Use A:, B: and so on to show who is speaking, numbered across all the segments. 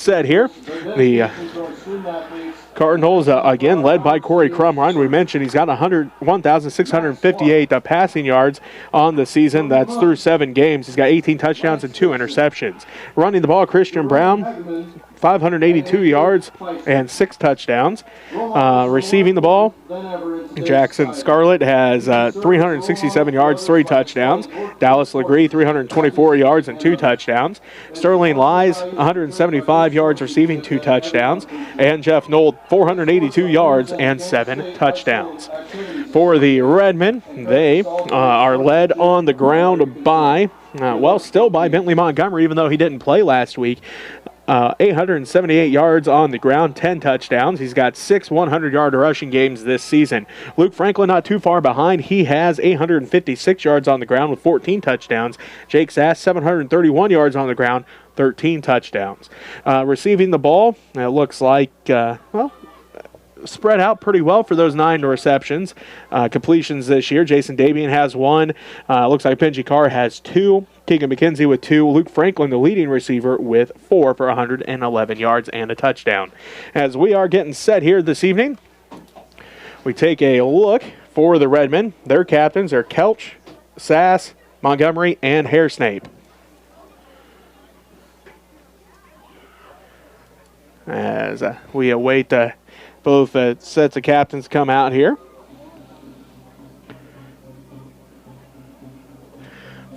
A: Set here. The Cardinals, again, led by Corey Crumrine. We mentioned he's got 1,658 passing yards on the season. That's through 7 games. He's got 18 touchdowns and 2 interceptions. Running the ball, Christian Brown, 582 yards and 6 touchdowns. Receiving the ball, Jackson Scarlett has 367 yards, 3 touchdowns. Dallas Legree, 324 yards and 2 touchdowns. Sterling Lies, 175 yards receiving, 2 touchdowns. And Jeff Knoll, 482 yards and 7 touchdowns. For the Redmen, they are led on the ground by, still by Bentley Montgomery, even though he didn't play last week. 878 yards on the ground, 10 touchdowns. He's got 6 100-yard rushing games this season. Luke Franklin not too far behind. He has 856 yards on the ground with 14 touchdowns. Jake Sass, 731 yards on the ground, 13 touchdowns. Receiving the ball, it looks like, spread out pretty well for those 9 receptions. Completions this year, Jason Davian has 1. Looks like Benji Carr has 2. Keegan McKenzie with 2. Luke Franklin, the leading receiver, with 4 for 111 yards and a touchdown. As we are getting set here this evening, we take a look for the Redmen. Their captains are Kelch, Sass, Montgomery, and Hairsnape. As we await both sets of captains come out here.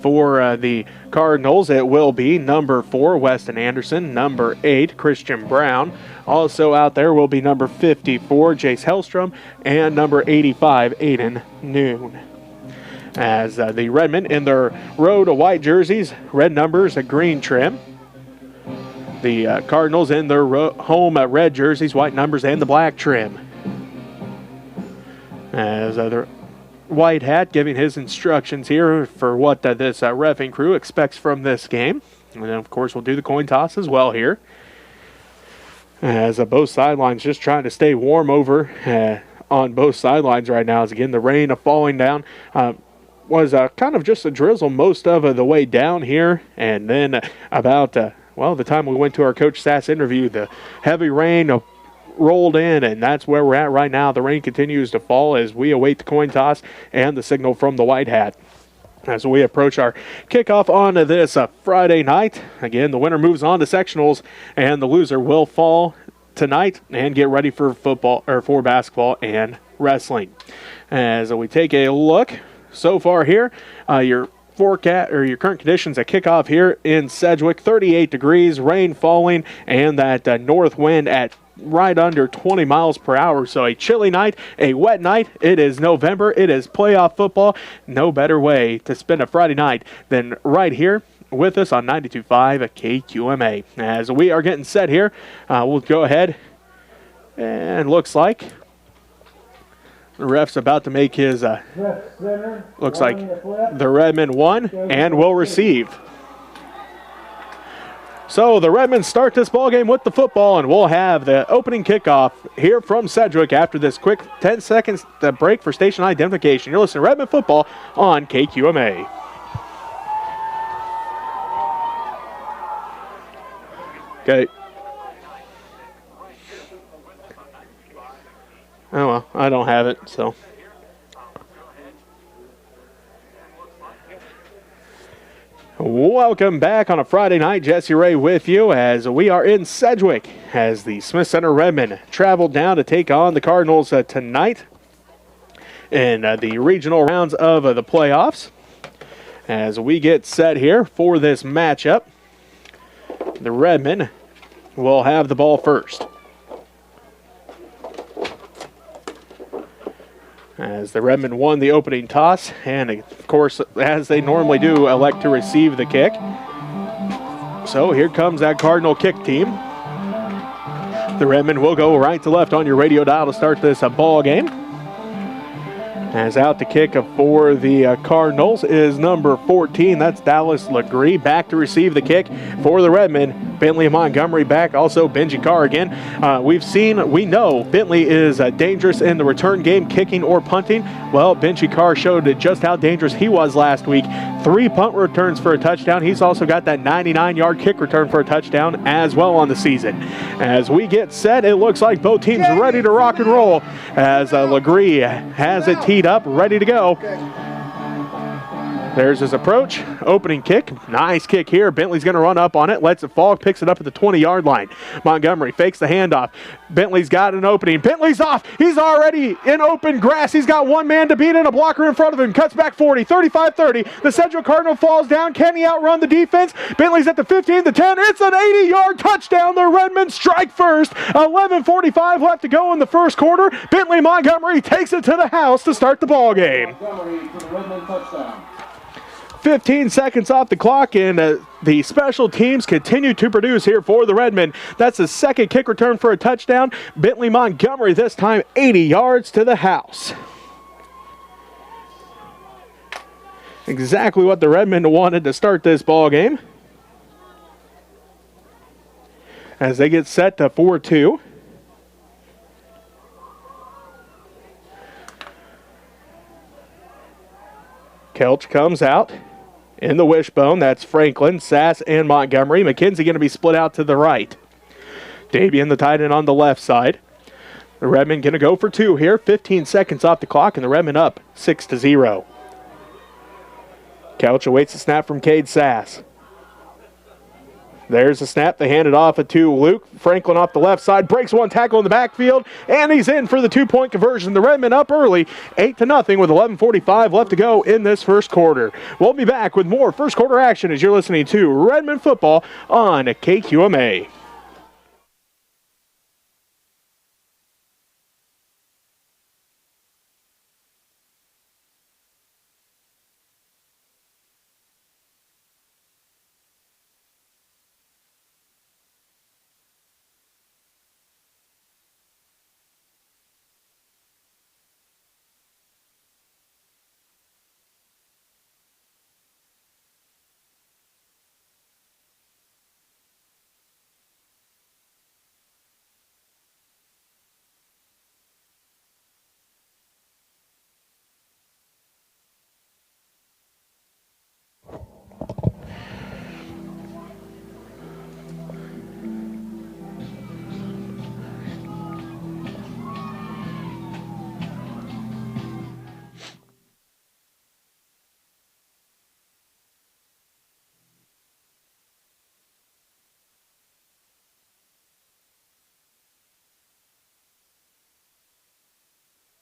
A: For the Cardinals, it will be number 4, Weston Anderson, number 8, Christian Brown. Also out there will be number 54, Jace Hellstrom, and number 85, Aiden Noon. As the Redmen in their road white jerseys, red numbers, a green trim. The Cardinals in their home red jerseys, white numbers, and the black trim. As the white hat giving his instructions here for what this reffing crew expects from this game. And then, of course, we'll do the coin toss as well here. As both sidelines just trying to stay warm over on both sidelines right now. As again, the rain falling down. Was kind of just a drizzle most of the way down here. And then about... the time we went to our Coach Sass interview, the heavy rain rolled in, and that's where we're at right now. The rain continues to fall as we await the coin toss and the signal from the white hat. As we approach our kickoff on this Friday night, again, the winner moves on to sectionals, and the loser will fall tonight and get ready for football or for basketball and wrestling. As we take a look so far here, your forecast or your current conditions at kickoff here in Sedgwick, 38 degrees, rain falling, and that north wind at right under 20 miles per hour. So a chilly night, a wet night. It is November. It is playoff football. No better way to spend a Friday night than right here with us on 92.5 KQMA. As we are getting set here, we'll go ahead and looks like the ref's about to make his, looks like the Redmen won and will receive. So the Redmen start this ballgame with the football, and we'll have the opening kickoff here from Sedgwick after this quick 10 seconds break for station identification. You're listening to Redmen football on KQMA. Okay. Oh, well, I don't have it, so. Welcome back on a Friday night. Jesse Ray with you as we are in Sedgwick as the Smith Center Redmen traveled down to take on the Cardinals tonight in the regional rounds of the playoffs. As we get set here for this matchup, the Redmen will have the ball first. As the Redmen won the opening toss, and of course, as they normally do, elect to receive the kick. So here comes that Cardinal kick team. The Redmen will go right to left on your radio dial to start this ball game. As out to kick for the Cardinals is number 14. That's Dallas Legree. Back to receive the kick for the Redmen, Bentley and Montgomery back. Also Benji Carr again. We know Bentley is dangerous in the return game, kicking or punting. Well, Benji Carr showed just how dangerous he was last week. 3 punt returns for a touchdown. He's also got that 99-yard kick return for a touchdown as well on the season. As we get set, it looks like both teams are ready to rock and roll as Legree has it teed up, ready to go. There's his approach, opening kick, nice kick here. Bentley's going to run up on it, lets it fall, picks it up at the 20-yard line. Montgomery fakes the handoff. Bentley's got an opening. Bentley's off. He's already in open grass. He's got one man to beat and a blocker in front of him. Cuts back 40, 35-30. The Sedgwick Cardinal falls down. Can he outrun the defense? Bentley's at the 15, the 10. It's an 80-yard touchdown. The Redmen strike first. 11:45 left to go in the first quarter. Bentley Montgomery takes it to the house to start the ball game.
B: Montgomery for the Redmen touchdown.
A: 15 seconds off the clock, and the special teams continue to produce here for the Redmen. That's the second kick return for a touchdown. Bentley Montgomery this time 80 yards to the house. Exactly what the Redmen wanted to start this ball game. As they get set to 4-2. Kelch comes out. In the wishbone, that's Franklin, Sass, and Montgomery. McKenzie going to be split out to the right. Davian, the tight end, on the left side. The Redmen going to go for 2 here. 15 seconds off the clock, and the Redmen up 6-0. Couch awaits the snap from Cade Sass. There's the snap. They hand it off to Luke. Franklin off the left side. Breaks one tackle in the backfield. And he's in for the 2-point conversion. The Redmen up early. 8-0 with 11:45 left to go in this first quarter. We'll be back with more first quarter action as you're listening to Redmen football on KQMA.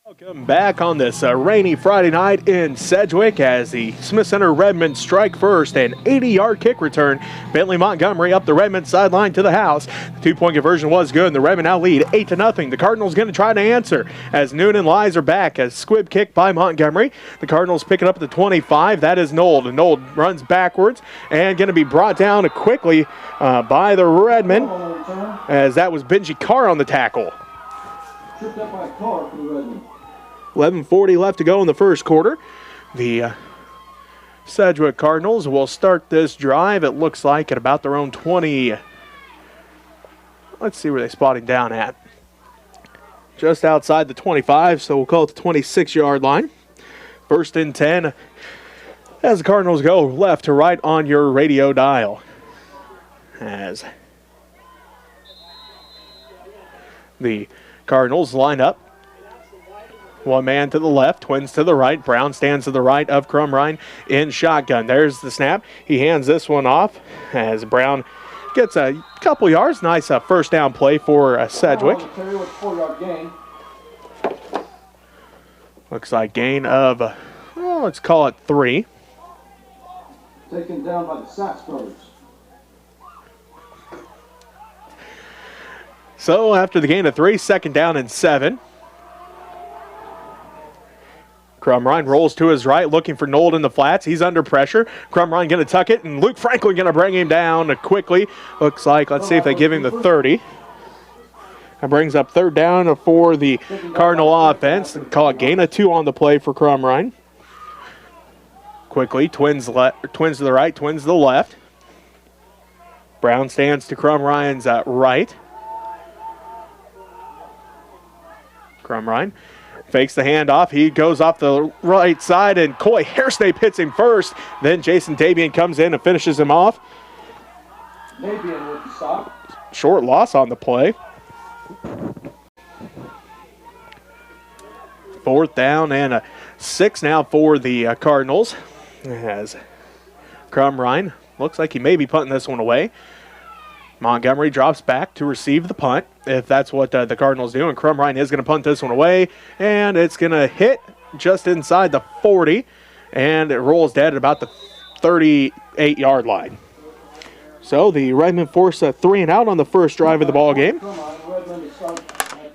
A: Welcome back on this rainy Friday night in Sedgwick as the Smith Center Redmen strike first. An 80-yard kick return. Bentley Montgomery up the Redmen sideline to the house. The 2-point conversion was good, and the Redmen now lead 8-0. The Cardinals going to try to answer as Noon and Lies are back. A squib kick by Montgomery. The Cardinals pick it up at the 25. That is Nold. And Nold runs backwards and going to be brought down quickly by the Redmen as that was Benji Carr on the tackle.
B: Tripped up by Carr for the Redmen.
A: 11:40 left to go in the first quarter. The Sedgwick Cardinals will start this drive, it looks like, at about their own 20. Let's see where they're spotting down at. Just outside the 25, so we'll call it the 26-yard line. First and 10 as the Cardinals go left to right on your radio dial. As the Cardinals line up. One man to the left, twins to the right. Brown stands to the right of Crumrine in shotgun. There's the snap. He hands this one off as Brown gets a couple yards. Nice first down play for Sedgwick. Looks like gain of, let's call it 3.
B: Taken down by the Sachs brothers.
A: So after the gain of 3, second down and 7. Crumrine rolls to his right, looking for Nold in the flats. He's under pressure. Crumrine going to tuck it, and Luke Franklin going to bring him down quickly. Looks like, let's see if they give him the 30. That brings up third down for the Cardinal offense. Call it gain of 2 on the play for Crumrine. Quickly, twins to the right, twins to the left. Brown stands to Crum Ryan's right. Crum Ryan fakes the handoff. He goes off the right side, and Coy Hairsnape hits him first. Then Jason Dabian comes in and finishes him off.
B: Dabian with the stop.
A: Short loss on the play. 4th down and 6 now for the Cardinals. As Crum Ryan looks like he may be punting this one away. Montgomery drops back to receive the punt, if that's what the Cardinals do. And Crum Ryan is going to punt this one away, and it's going to hit just inside the 40, and it rolls dead at about the 38-yard line. So the Redmen force a 3 and out on the first drive of the ball game.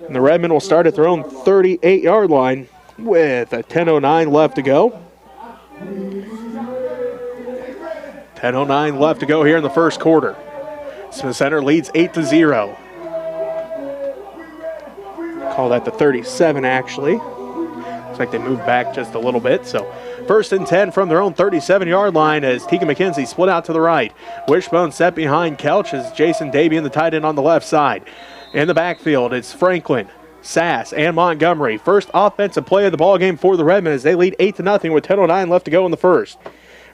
A: And the Redmen will start at their own 38-yard line with a 10:09 left to go. 10:09 left to go here in the first quarter. Smith Center leads 8-0. Call that the 37, actually. Looks like they moved back just a little bit. So 1st and 10 from their own 37-yard line as Tegan McKenzie split out to the right. Wishbone set behind Kelch as Jason Dabian, the tight end, on the left side. In the backfield, it's Franklin, Sass, and Montgomery. First offensive play of the ballgame for the Redmen as they lead 8-0 with 10:09 left to go in the first.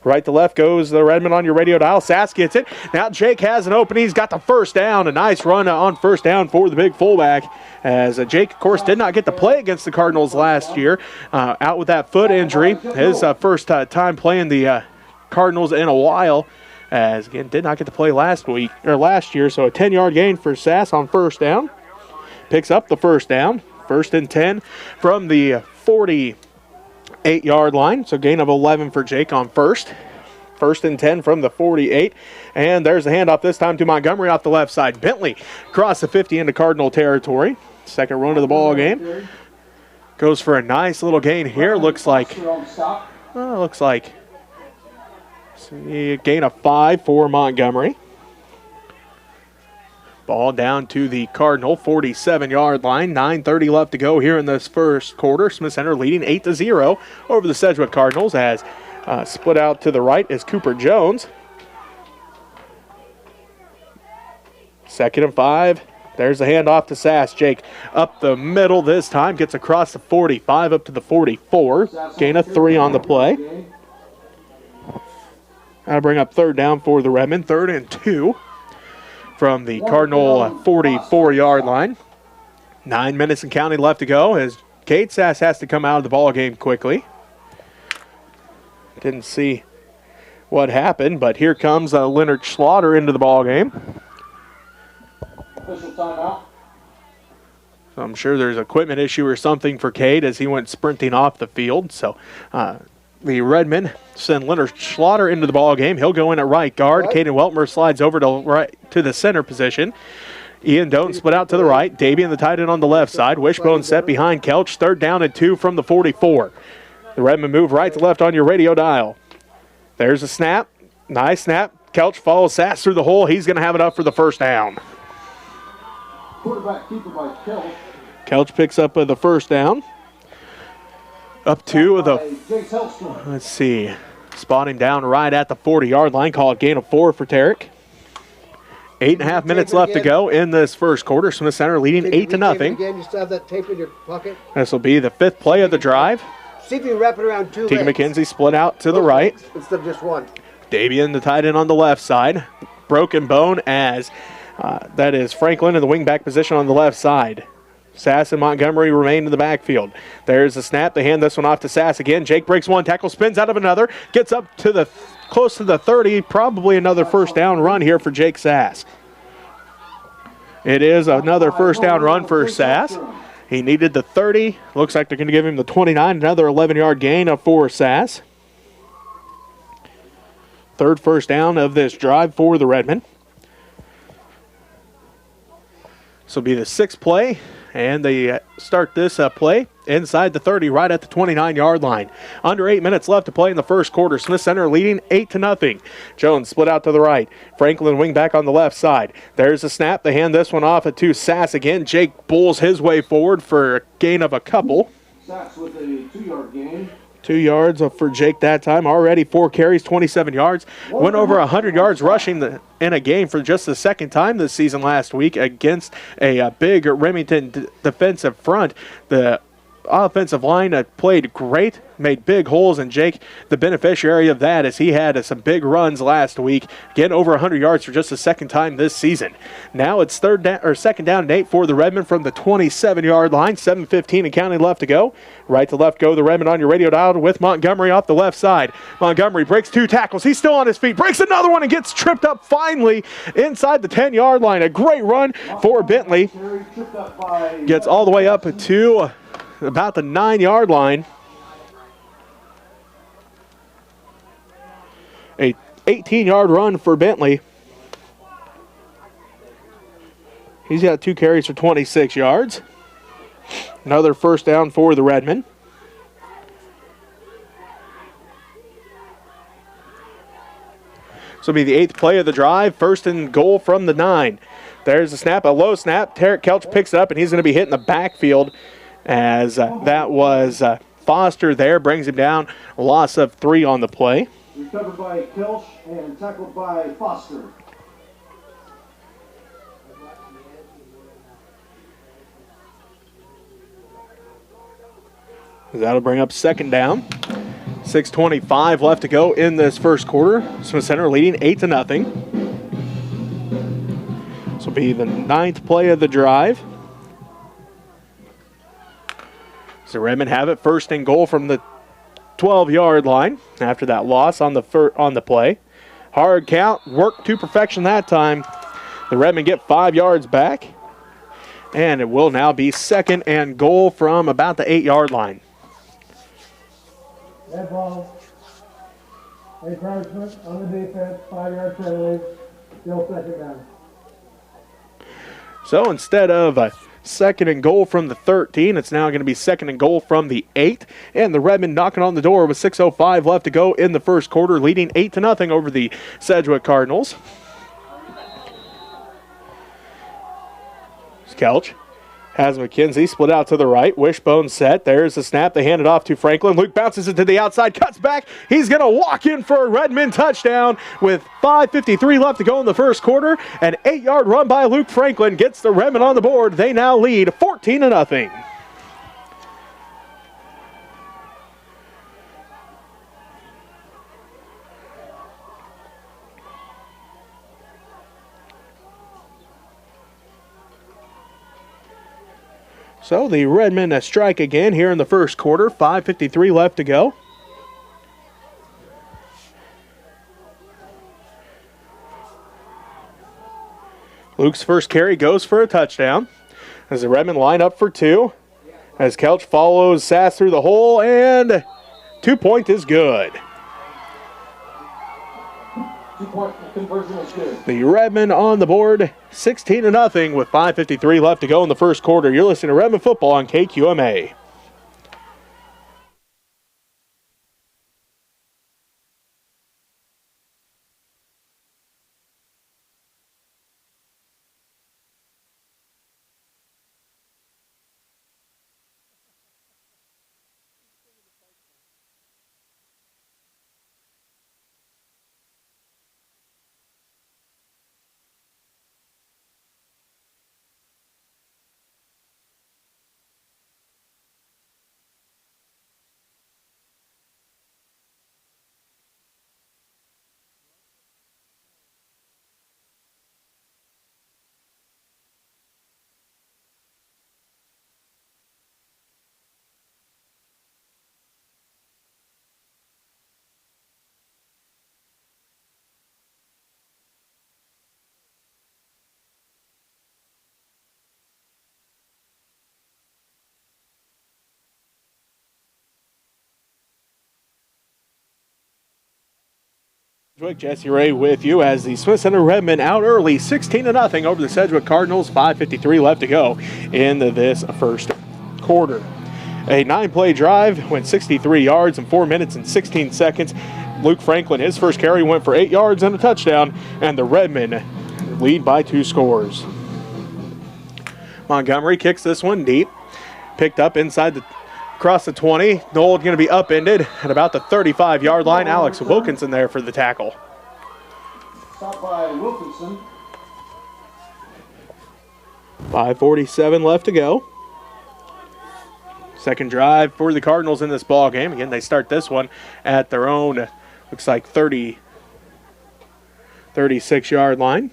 A: Right to left goes the Redmen on your radio dial. Sass gets it. Now Jake has an opening. He's got the first down. A nice run on first down for the big fullback. As Jake, of course, did not get to play against the Cardinals last year. Out with that foot injury. His first time playing the Cardinals in a while. As, again, did not get to play last year. So a 10-yard gain for Sass on first down. Picks up the first down. 1st and 10 from the 48-yard line. So gain of 11 for Jake on first. 1st and 10 from the 48. And there's a handoff this time to Montgomery off the left side. Bentley across the 50 into Cardinal territory. Second run of the ball game. Goes for a nice little gain here. Looks like a gain of 5 for Montgomery. Ball down to the Cardinal 47-yard line. 9:30 left to go here in this first quarter. Smith Center leading 8-0 over the Sedgwick Cardinals as split out to the right is Cooper Jones. 2nd and 5. There's a handoff to Sass. Jake up the middle this time. Gets across the 45 up to the 44. Gain of 3 on the play. That'll bring up 3rd down for the Redmen. 3rd and 2 from the Cardinal 44-yard line. 9 minutes and counting left to go as Kate Sass has to come out of the ball game quickly. Didn't see what happened, but here comes Leonard Schlaughter into the ball game.
B: Official timeout.
A: So I'm sure there's an equipment issue or something for Cade as he went sprinting off the field. So the Redmen send Leonard Schlaughter into the ball game. He'll go in at right guard. Caden Weltmer slides over to the center position. Ian Doan split out to the right. Davian, the tight end, on the left side. Wishbone set behind Kelch. 3rd down and 2 from the 44. The Redmen move right to left on your radio dial. There's a snap. Nice snap. Kelch follows Sass through the hole. He's going to have it up for the first down.
B: Quarterback keeper by Kelch.
A: Kelch picks up the first down. Up 2 of the, let's see, spot him down right at the 40-yard line. Call it gain of 4 for Tarek. 8.5 minutes left to go in this first quarter. Smith Center leading 8-0.
C: Again, you still have that tape in your pocket?
A: This will be the 5th play of the drive.
C: See if you can wrap it around 2
A: Tegan
C: legs.
A: McKenzie split out to the right.
C: Instead of just 1.
A: Davian, the tight end, on the left side. Broken bone as that is Franklin in the wingback position on the left side. Sass and Montgomery remain in the backfield. There's a snap. They hand this one off to Sass again. Jake breaks one tackle, spins out of another, gets up to the close to the 30. Probably another first down run here for Jake Sass. It is another first down run for Sass. He needed the 30. Looks like they're going to give him the 29. Another 11-yard gain for Sass. 3rd first down of this drive for the Redmen. This will be the 6th play, and they start this play inside the 30, right at the 29-yard line. Under 8 minutes left to play in the first quarter. Smith Center leading 8-0. Jones split out to the right. Franklin wing back on the left side. There's a snap. They hand this one off to Sass again. Jake bulls his way forward for a gain of a couple.
B: Sass with a 2-yard gain.
A: 2 yards for Jake that time. Already 4 carries, 27 yards. Went over 100 yards rushing in a game for just the second time this season last week against a big Remington defensive front. The offensive line played great, made big holes, and Jake, the beneficiary of that, as he had some big runs last week, getting over 100 yards for just the second time this season. Now it's second down and 8 for the Redmen from the 27-yard line. 7:15 and counting left to go. Right to left go the Redmen on your radio dial with Montgomery off the left side. Montgomery breaks 2 tackles. He's still on his feet. Breaks another one and gets tripped up finally inside the 10-yard line. A great run for Bentley. Gets all the way up to about the 9-yard line. A 18-yard run for Bentley. He's got 2 carries for 26 yards. Another first down for the Redmen. This will be the 8th play of the drive. First and goal from the 9. There's a snap, a low snap. Tarek Kelch picks it up, and he's going to be hit in the backfield as that was Foster there. Brings him down. A loss of 3 on the play.
B: Recovered by Kelch and tackled by Foster.
A: That'll bring up second down. 6:25 left to go in this first quarter. Smith Center leading 8-0. This will be the 9th play of the drive. So Redmen have it first and goal from the 12-yard line after that loss on the play. Hard count, worked to perfection that time. The Redmen get 5 yards back, and it will now be second and goal from about the 8-yard line.
D: Red ball. Encouragement on the defense, 5-yard penalty, still second down.
A: So instead of a second and goal from the 13, it's now going to be second and goal from the 8. And the Redmen knocking on the door with 6:05 left to go in the first quarter, leading 8-0 over the Sedgwick Cardinals. Kelch has McKenzie split out to the right. Wishbone set. There's the snap. They hand it off to Franklin. Luke bounces it to the outside, cuts back. He's going to walk in for a Redmen touchdown with 5:53 left to go in the first quarter. An 8-yard run by Luke Franklin gets the Redmen on the board. They now lead 14-0. So the Redmen strike again here in the first quarter. 5:53 left to go. Luke's first carry goes for a touchdown as the Redmen line up for 2. As Kelch follows Sass through the hole, and 2-point is good.
B: 2-point conversion is good.
A: The Redmen on the board, 16-0 with 5:53 left to go in the first quarter. You're listening to Redmen football on KQMA. Jesse Ray with you as the Smith Center Redmen out early, 16-0 over the Sedgwick Cardinals. 5:53 left to go in this first quarter. A 9-play drive went 63 yards in 4 minutes and 16 seconds. Luke Franklin, his first carry went for 8 yards and a touchdown, and the Redmen lead by 2 scores. Montgomery kicks this one deep, picked up inside the across the 20. Nold going to be upended at about the 35-yard line. Alex Wilkinson there for the tackle.
B: Stop by Wilkinson.
A: 5:47 left to go. Second drive for the Cardinals in this ball game. Again, they start this one at their own, looks like 36-yard line.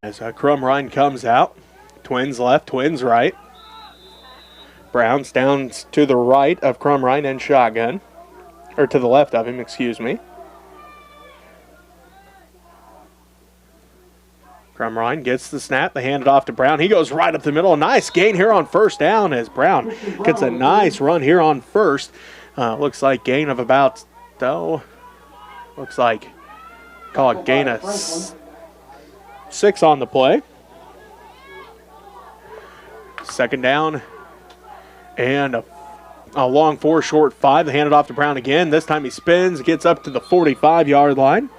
A: As Crumrine comes out. Twins left, Twins right. Brown's down to the right of Crumrine and shotgun. Or to the left of him, excuse me. Crumrine gets the snap. They hand it off to Brown. He goes right up the middle. A nice gain here on first down as Brown gets a nice run here on first. Looks like gain of about, looks like, call it gain of 6 on the play. Second down and a long 4, short 5. They hand it off to Brown again. This time he spins, gets up to the 45-yard line.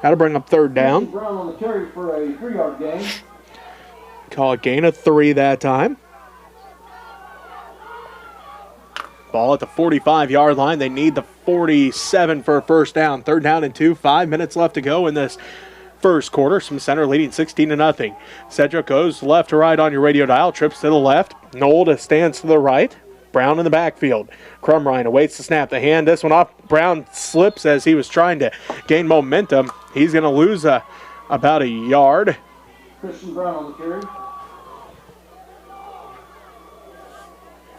A: That'll bring up third down.
B: Brown on the carry for a 3-yard gain.
A: Call it gain of 3 that time. Ball at the 45-yard line. They need the 47 for a first down. Third down and 2. 5 minutes left to go in this first quarter. Smith Center leading 16-0. Sedgwick goes left to right on your radio dial. Trips to the left. Nold stands to the right. Brown in the backfield. Crumrine awaits the snap. They hand this one off. Brown slips as he was trying to gain momentum. He's going to lose about a yard.
B: Christian Brown on the carry.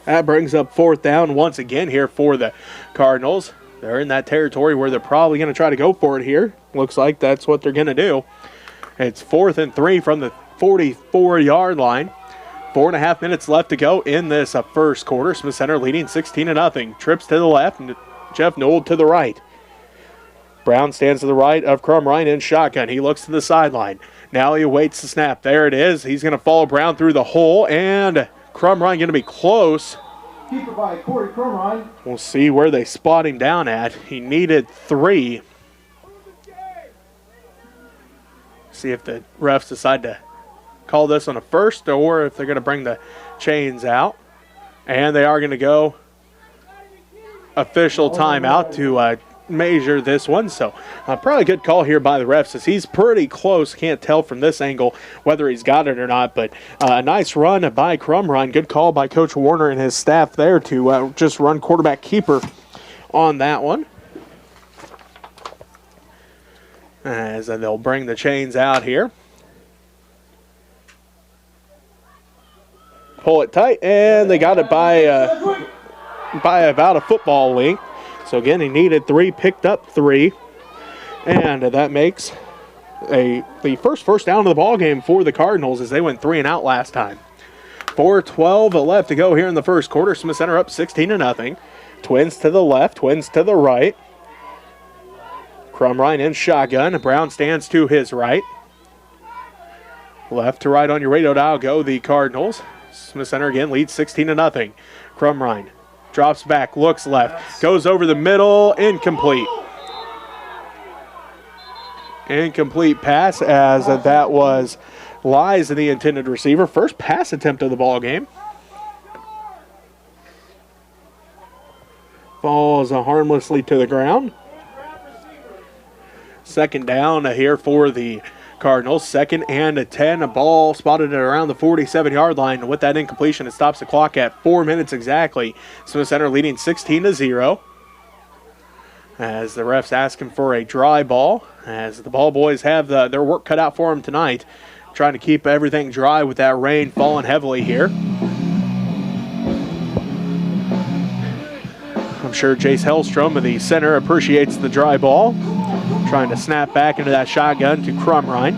A: That brings up fourth down once again here for the Cardinals. They're in that territory where they're probably going to try to go for it here. Looks like that's what they're going to do. It's 4th and 3 from the 44-yard line. 4.5 minutes left to go in this first quarter. Smith Center leading 16-0. Trips to the left, and Jeff Nold to the right. Brown stands to the right of Crumrine in shotgun. He looks to the sideline. Now he awaits the snap. There it is. He's going to follow Brown through the hole, and Crumrine going to be close.
B: Keeper by Corey Crumrine.
A: We'll see where they spot him down at. He needed 3. See if the refs decide to call this on a first or if they're going to bring the chains out. And they are going to go official timeout to measure this one. So probably a good call here by the refs as he's pretty close. Can't tell from this angle whether he's got it or not. But a nice run by Crumrine. Good call by Coach Warner and his staff there to just run quarterback keeper on that one. As they'll bring the chains out here. Pull it tight, and they got it by about a football length. So again, he needed 3, picked up 3, and that makes the first down of the ball game for the Cardinals as they went 3 and out last time. 4:12 left to go here in the first quarter. Smith Center up 16-0. Twins to the left, Twins to the right. Crumrine in shotgun. Brown stands to his right. Left to right on your radio dial go the Cardinals. Smith Center again leads 16-0. Crumrine drops back, looks left, goes over the middle, incomplete. Incomplete pass as that was lies in the intended receiver. First pass attempt of the ball game. Falls harmlessly to the ground. Second down here for the Cardinals. 2nd and 10. A ball spotted at around the 47-yard line. With that incompletion, it stops the clock at 4 minutes exactly. Smith Center leading 16-0. As the refs asking for a dry ball. As the ball boys have their work cut out for them tonight. Trying to keep everything dry with that rain falling heavily here. I'm sure Jace Hellstrom, the center, appreciates the dry ball. Trying to snap back into that shotgun to Crumrine.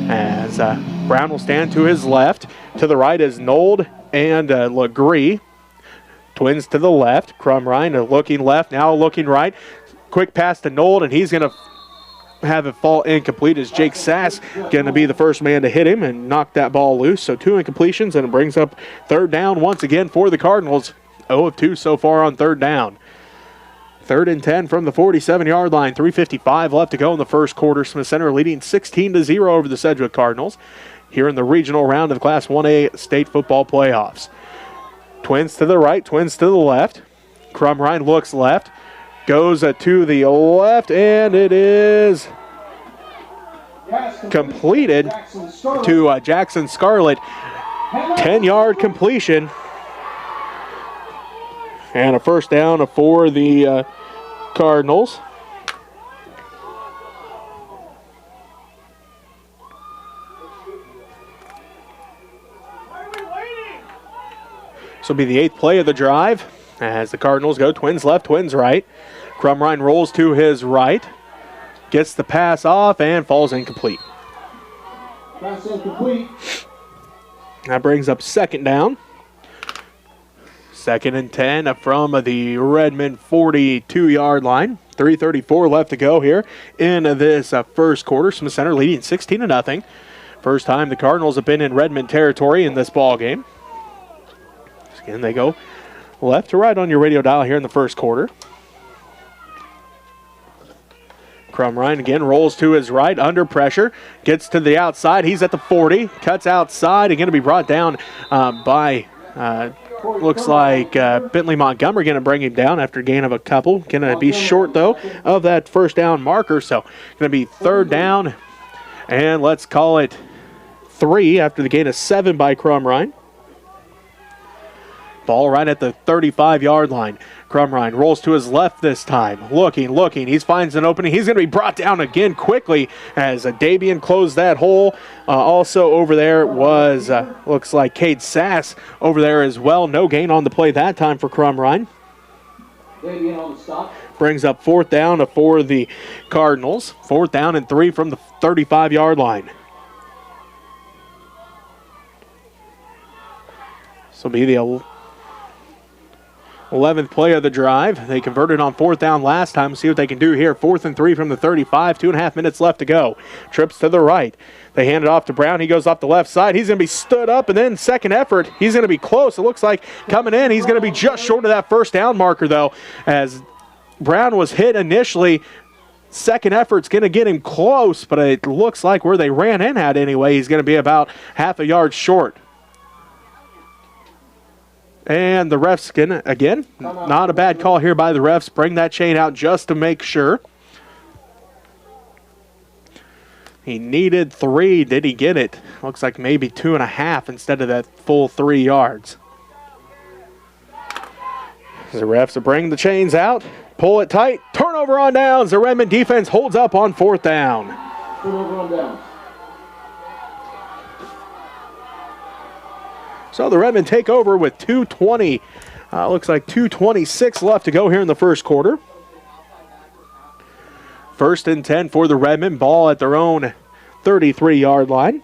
A: As Brown will stand to his left. To the right is Nold and Legree. Twins to the left. Crumrine looking left, now looking right. Quick pass to Nold, and he's going to have it fall incomplete as Jake Sass going to be the first man to hit him and knock that ball loose. So 2 incompletions, and it brings up third down once again for the Cardinals. 0 of 2 so far on third down. 3rd and 10 from the 47-yard line. 3:55 left to go in the first quarter. Smith Center leading 16-0 over the Sedgwick Cardinals here in the regional round of the Class 1A state football playoffs. Twins to the right, twins to the left. Crumrine looks left, goes to the left, and it is completed to Jackson Scarlett. 10-yard completion. And a first down for the Cardinals. This will be the 8th play of the drive as the Cardinals go twins left, twins right. Crumrine rolls to his right, gets the pass off, and falls incomplete.
B: Pass incomplete.
A: That brings up 2nd down. 2nd and 10 from the Redmen 42-yard line. 3:34 left to go here in this first quarter. Smith Center leading 16-0. First time the Cardinals have been in Redmen territory in this ball game. Again, they go left to right on your radio dial here in the first quarter. Crumrine again rolls to his right, under pressure, gets to the outside. He's at the 40, cuts outside, and going to be brought down by, looks like Bentley Montgomery going to bring him down after a gain of a couple. Going to be short, though, of that first down marker. So going to be 3rd down, and let's call it 3 after the gain of 7 by Crumrine. Ball right at the 35-yard line. Crumrine rolls to his left this time. Looking. He finds an opening. He's going to be brought down again quickly as Davian closed that hole. Also over there was, looks like Cade Sass over there as well. No gain on the play that time for Crumrine.
B: Davian on the stop.
A: Brings up 4th down for the Cardinals. 4th down and 3 from the 35-yard line. This will be the 11th play of the drive. They converted on 4th down last time. See what they can do here. 4th and 3 from the 35. 2.5 minutes left to go. Trips to the right. They hand it off to Brown. He goes off the left side. He's going to be stood up, and then second effort, he's going to be close. It looks like coming in, he's going to be just short of that first down marker, though, as Brown was hit initially. Second effort's going to get him close, but it looks like where they ran in at anyway, he's going to be about half a yard short. And the refs, again, not a bad call here by the refs. Bring that chain out just to make sure. He needed 3. Did he get it? Looks like maybe 2.5 instead of that full 3 yards. The refs will bring the chains out, pull it tight, turnover on downs. The Redmen defense holds up on 4th down.
B: Turnover on downs.
A: So the Redmen take over with 2:20. Looks like 2:26 left to go here in the first quarter. 1st and 10 for the Redmen. Ball at their own 33-yard line.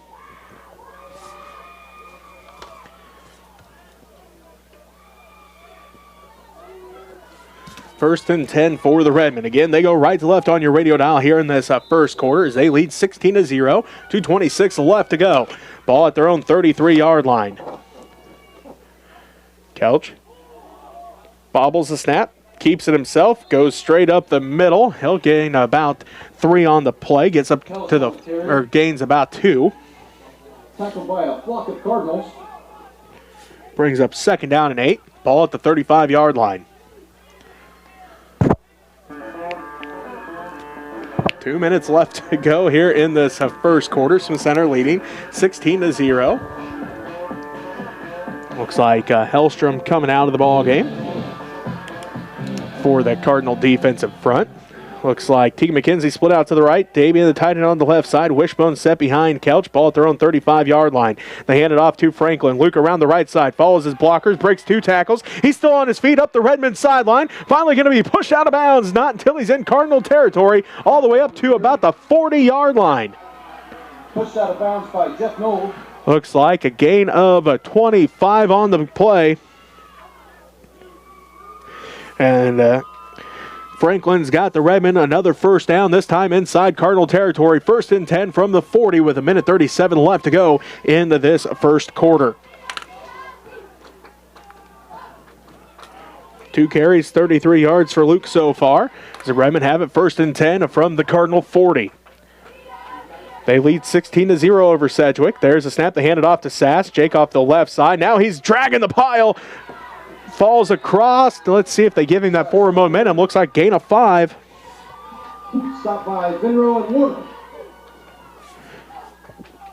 A: First and 10 for the Redmen. Again, they go right to left on your radio dial here in this first quarter as they lead 16-0. 2:26 left to go. Ball at their own 33-yard line. Kelch bobbles the snap, keeps it himself, goes straight up the middle. He'll gain about 3 on the play, gets up to the, or gains about 2.
B: Tackled by a flock of Cardinals.
A: Brings up 2nd down and 8. Ball at the 35-yard line. 2 minutes left to go here in this first quarter. Smith Center leading 16-0. Looks like Hellstrom coming out of the ball game for the Cardinal defensive front. Looks like Tegan McKenzie split out to the right. Davian the tight end on the left side. Wishbone set behind Kelch. Ball at their own 35-yard line. They hand it off to Franklin. Luke around the right side. Follows his blockers. Breaks 2 tackles. He's still on his feet up the Redmond sideline. Finally going to be pushed out of bounds. Not until he's in Cardinal territory. All the way up to about the 40-yard line.
B: Pushed out of bounds by Jeff Knoll.
A: Looks like a gain of 25 on the play. And Franklin's got the Redmen another first down, this time inside Cardinal territory. 1st and 10 from the 40 with 1:37 left to go into this first quarter. 2 carries, 33 yards for Luke so far. As the Redmen have it 1st and 10 from the Cardinal 40. They lead 16-0 over Sedgwick. There's a snap. They hand it off to Sass. Jake off the left side. Now he's dragging the pile. Falls across. Let's see if they give him that forward momentum. Looks like gain of 5.
B: Stop by Vinro and Warner.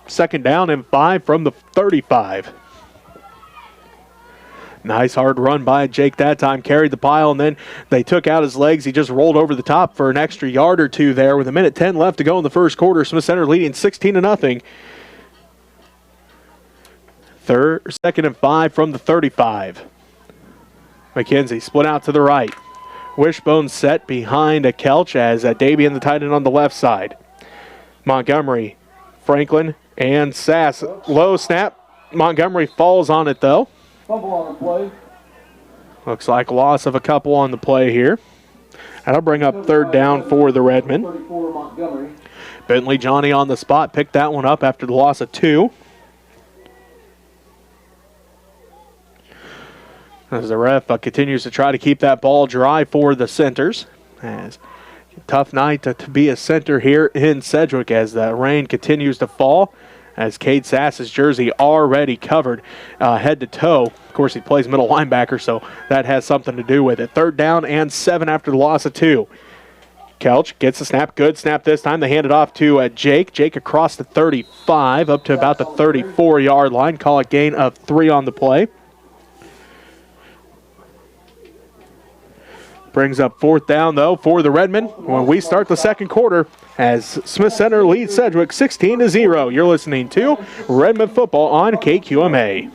A: 2nd down and 5 from the 35. Nice hard run by Jake that time. Carried the pile, and then they took out his legs. He just rolled over the top for an extra yard or two there with 1:10 left to go in the first quarter. Smith Center leading 16-0. 2nd and 5 from the 35. McKenzie split out to the right. Wishbone set behind a Kelch as Davian the tight end on the left side. Montgomery, Franklin, and Sass. Low snap. Montgomery falls on it though.
B: Fumble on the play.
A: Looks like loss of a couple on the play here. That'll bring up 3rd down for the Redmen.
B: 34 Montgomery.
A: Bentley Johnny on the spot. Picked that one up after the loss of 2. As the ref continues to try to keep that ball dry for the centers. As tough night to be a center here in Sedgwick as the rain continues to fall. As Cade Sass's jersey already covered head to toe. Of course, he plays middle linebacker, so that has something to do with it. 3rd down and 7 after the loss of 2. Kelch gets the snap. Good snap this time. They hand it off to Jake. Jake across the 35 up to about the 34-yard line. Call it gain of 3 on the play. Brings up 4th down, though, for the Redmen when we start the second quarter as Smith Center leads Sedgwick 16-0. You're listening to Redmen Football on KQMA.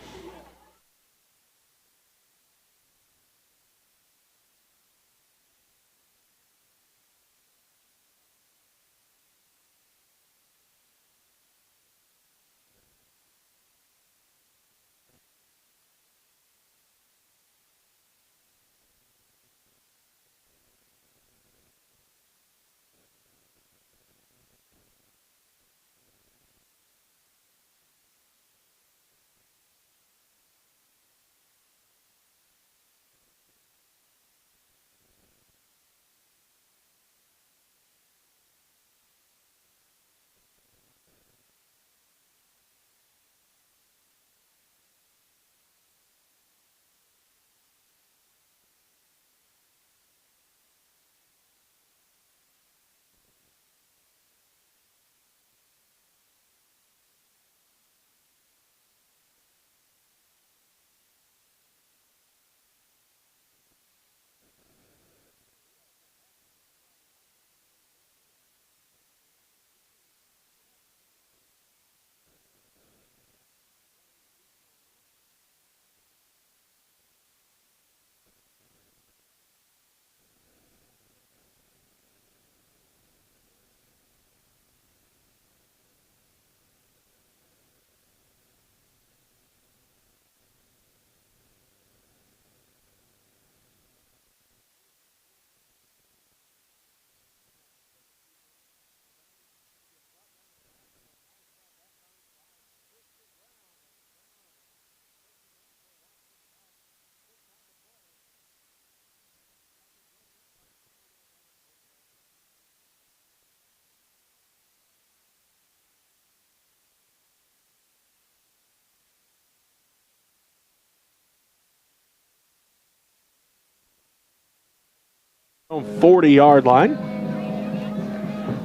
A: On 40-yard line.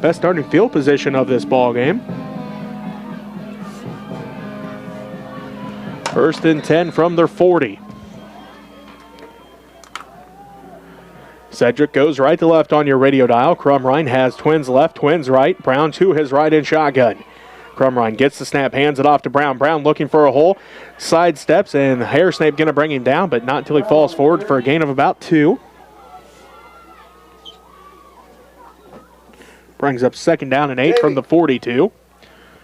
A: Best starting field position of this ball game. 1st and 10 from their 40. Sedgwick goes right to left on your radio dial. Crumrine has twins left, twins right. Brown to his right in shotgun. Crumrine gets the snap, hands it off to Brown. Brown looking for a hole, sidesteps, and Hairsnape going to bring him down, but not until he falls forward for a gain of about 2. Brings up 2nd down and 8 from the 42.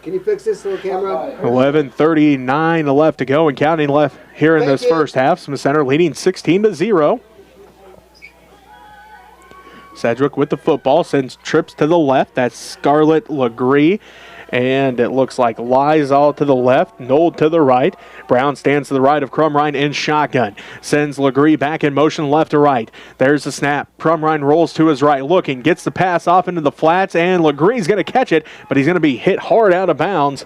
C: Can you fix this little camera?
A: 11:39 left to go and counting left here in this first half. Smith Center leading 16-0. Sedgwick with the football, sends trips to the left. That's Scarlett Legree. And it looks like Lysall to the left, Nold to the right. Brown stands to the right of Crumrine in shotgun. Sends Legree back in motion left to right. There's the snap. Crumrine rolls to his right, looking, gets the pass off into the flats, and Legree's going to catch it, but he's going to be hit hard out of bounds.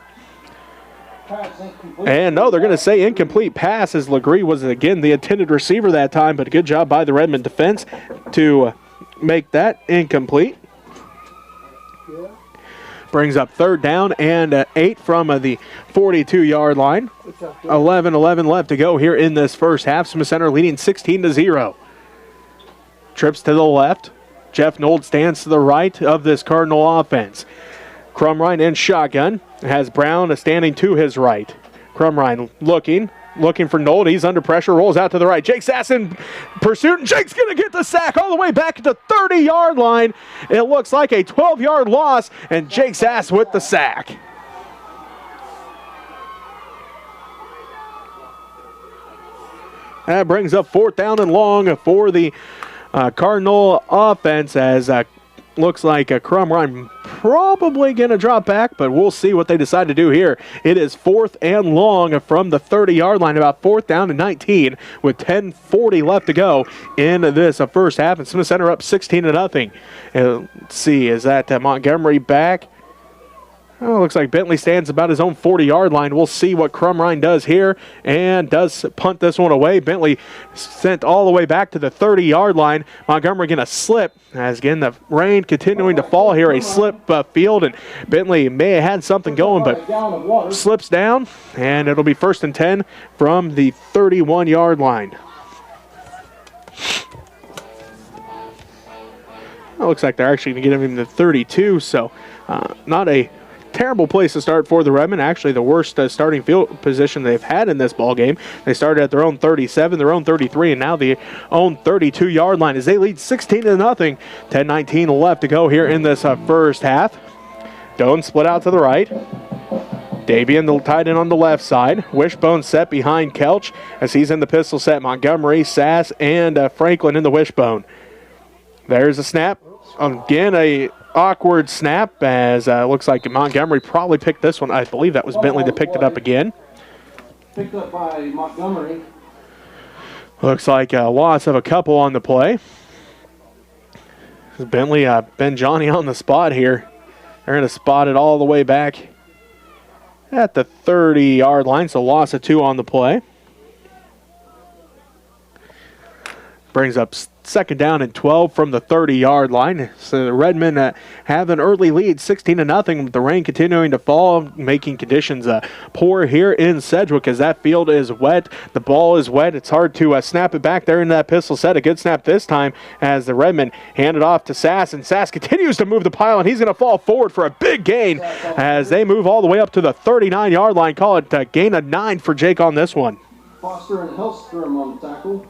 A: And no, they're going to say incomplete pass, as Legree was again the intended receiver that time, but a good job by the Redmen defense to make that incomplete. Brings up third down and 8 from the 42-yard line. 11 left to go here in this first half. Smith Center leading 16-0. Trips to the left. Jeff Nold stands to the right of this Cardinal offense. Crumrine in shotgun. Has Brown standing to his right. Crumrine looking for Nold. He's under pressure, rolls out to the right. Jake Sass in pursuit, and Jake's going to get the sack all the way back at the 30-yard line. It looks like a 12-yard loss, and Jake Sass with the sack. That brings up fourth down and long for the Cardinal offense, as looks like Crumrine probably going to drop back, but we'll see what they decide to do here. It is fourth and long from the 30-yard line, about fourth down and 19 with 10:40 left to go in this first half, and Smith Center up 16-0. Let's see, is that Montgomery back? Oh, looks like Bentley stands about his own 40-yard line. We'll see what Crumrine does here, and does punt this one away. Bentley sent all the way back to the 30-yard line. Montgomery going to slip, as again the rain continuing to fall here. A slip field, and Bentley may have had something going, but slips down, and it'll be 1st and 10 from the 31-yard line. It looks like they're actually going to get him to 32, so not a terrible place to start for the Redmen. Actually, the worst starting field position they've had in this ball game. They started at their own 37, their own 33, and now the own 32-yard line as they lead 16-0. 10:19 left to go here in this first half. Doan split out to the right. Davian, the tight end on the left side. Wishbone set behind Kelch as he's in the pistol set. Montgomery, Sass, and Franklin in the wishbone. There's a snap. Again, a awkward snap, as looks like Montgomery probably picked this one. I believe that was Bentley that picked it up again.
B: Picked up by Montgomery.
A: Looks like a loss of a couple on the play. Bentley, Ben Johnny on the spot here. They're going to spot it all the way back at the 30-yard line, so loss of 2 on the play. Brings up 2nd down and 12 from the 30-yard line. So the Redmen have an early lead, 16-0, with the rain continuing to fall, making conditions poor here in Sedgwick as that field is wet. The ball is wet. It's hard to snap it back there in that pistol set. A good snap this time as the Redmen hand it off to Sass, and Sass continues to move the pile, and he's going to fall forward for a big gain as they move all the way up to the 39-yard line. Call it a gain of 9 for Jake on this one.
B: Foster and Hellstrom on the tackle.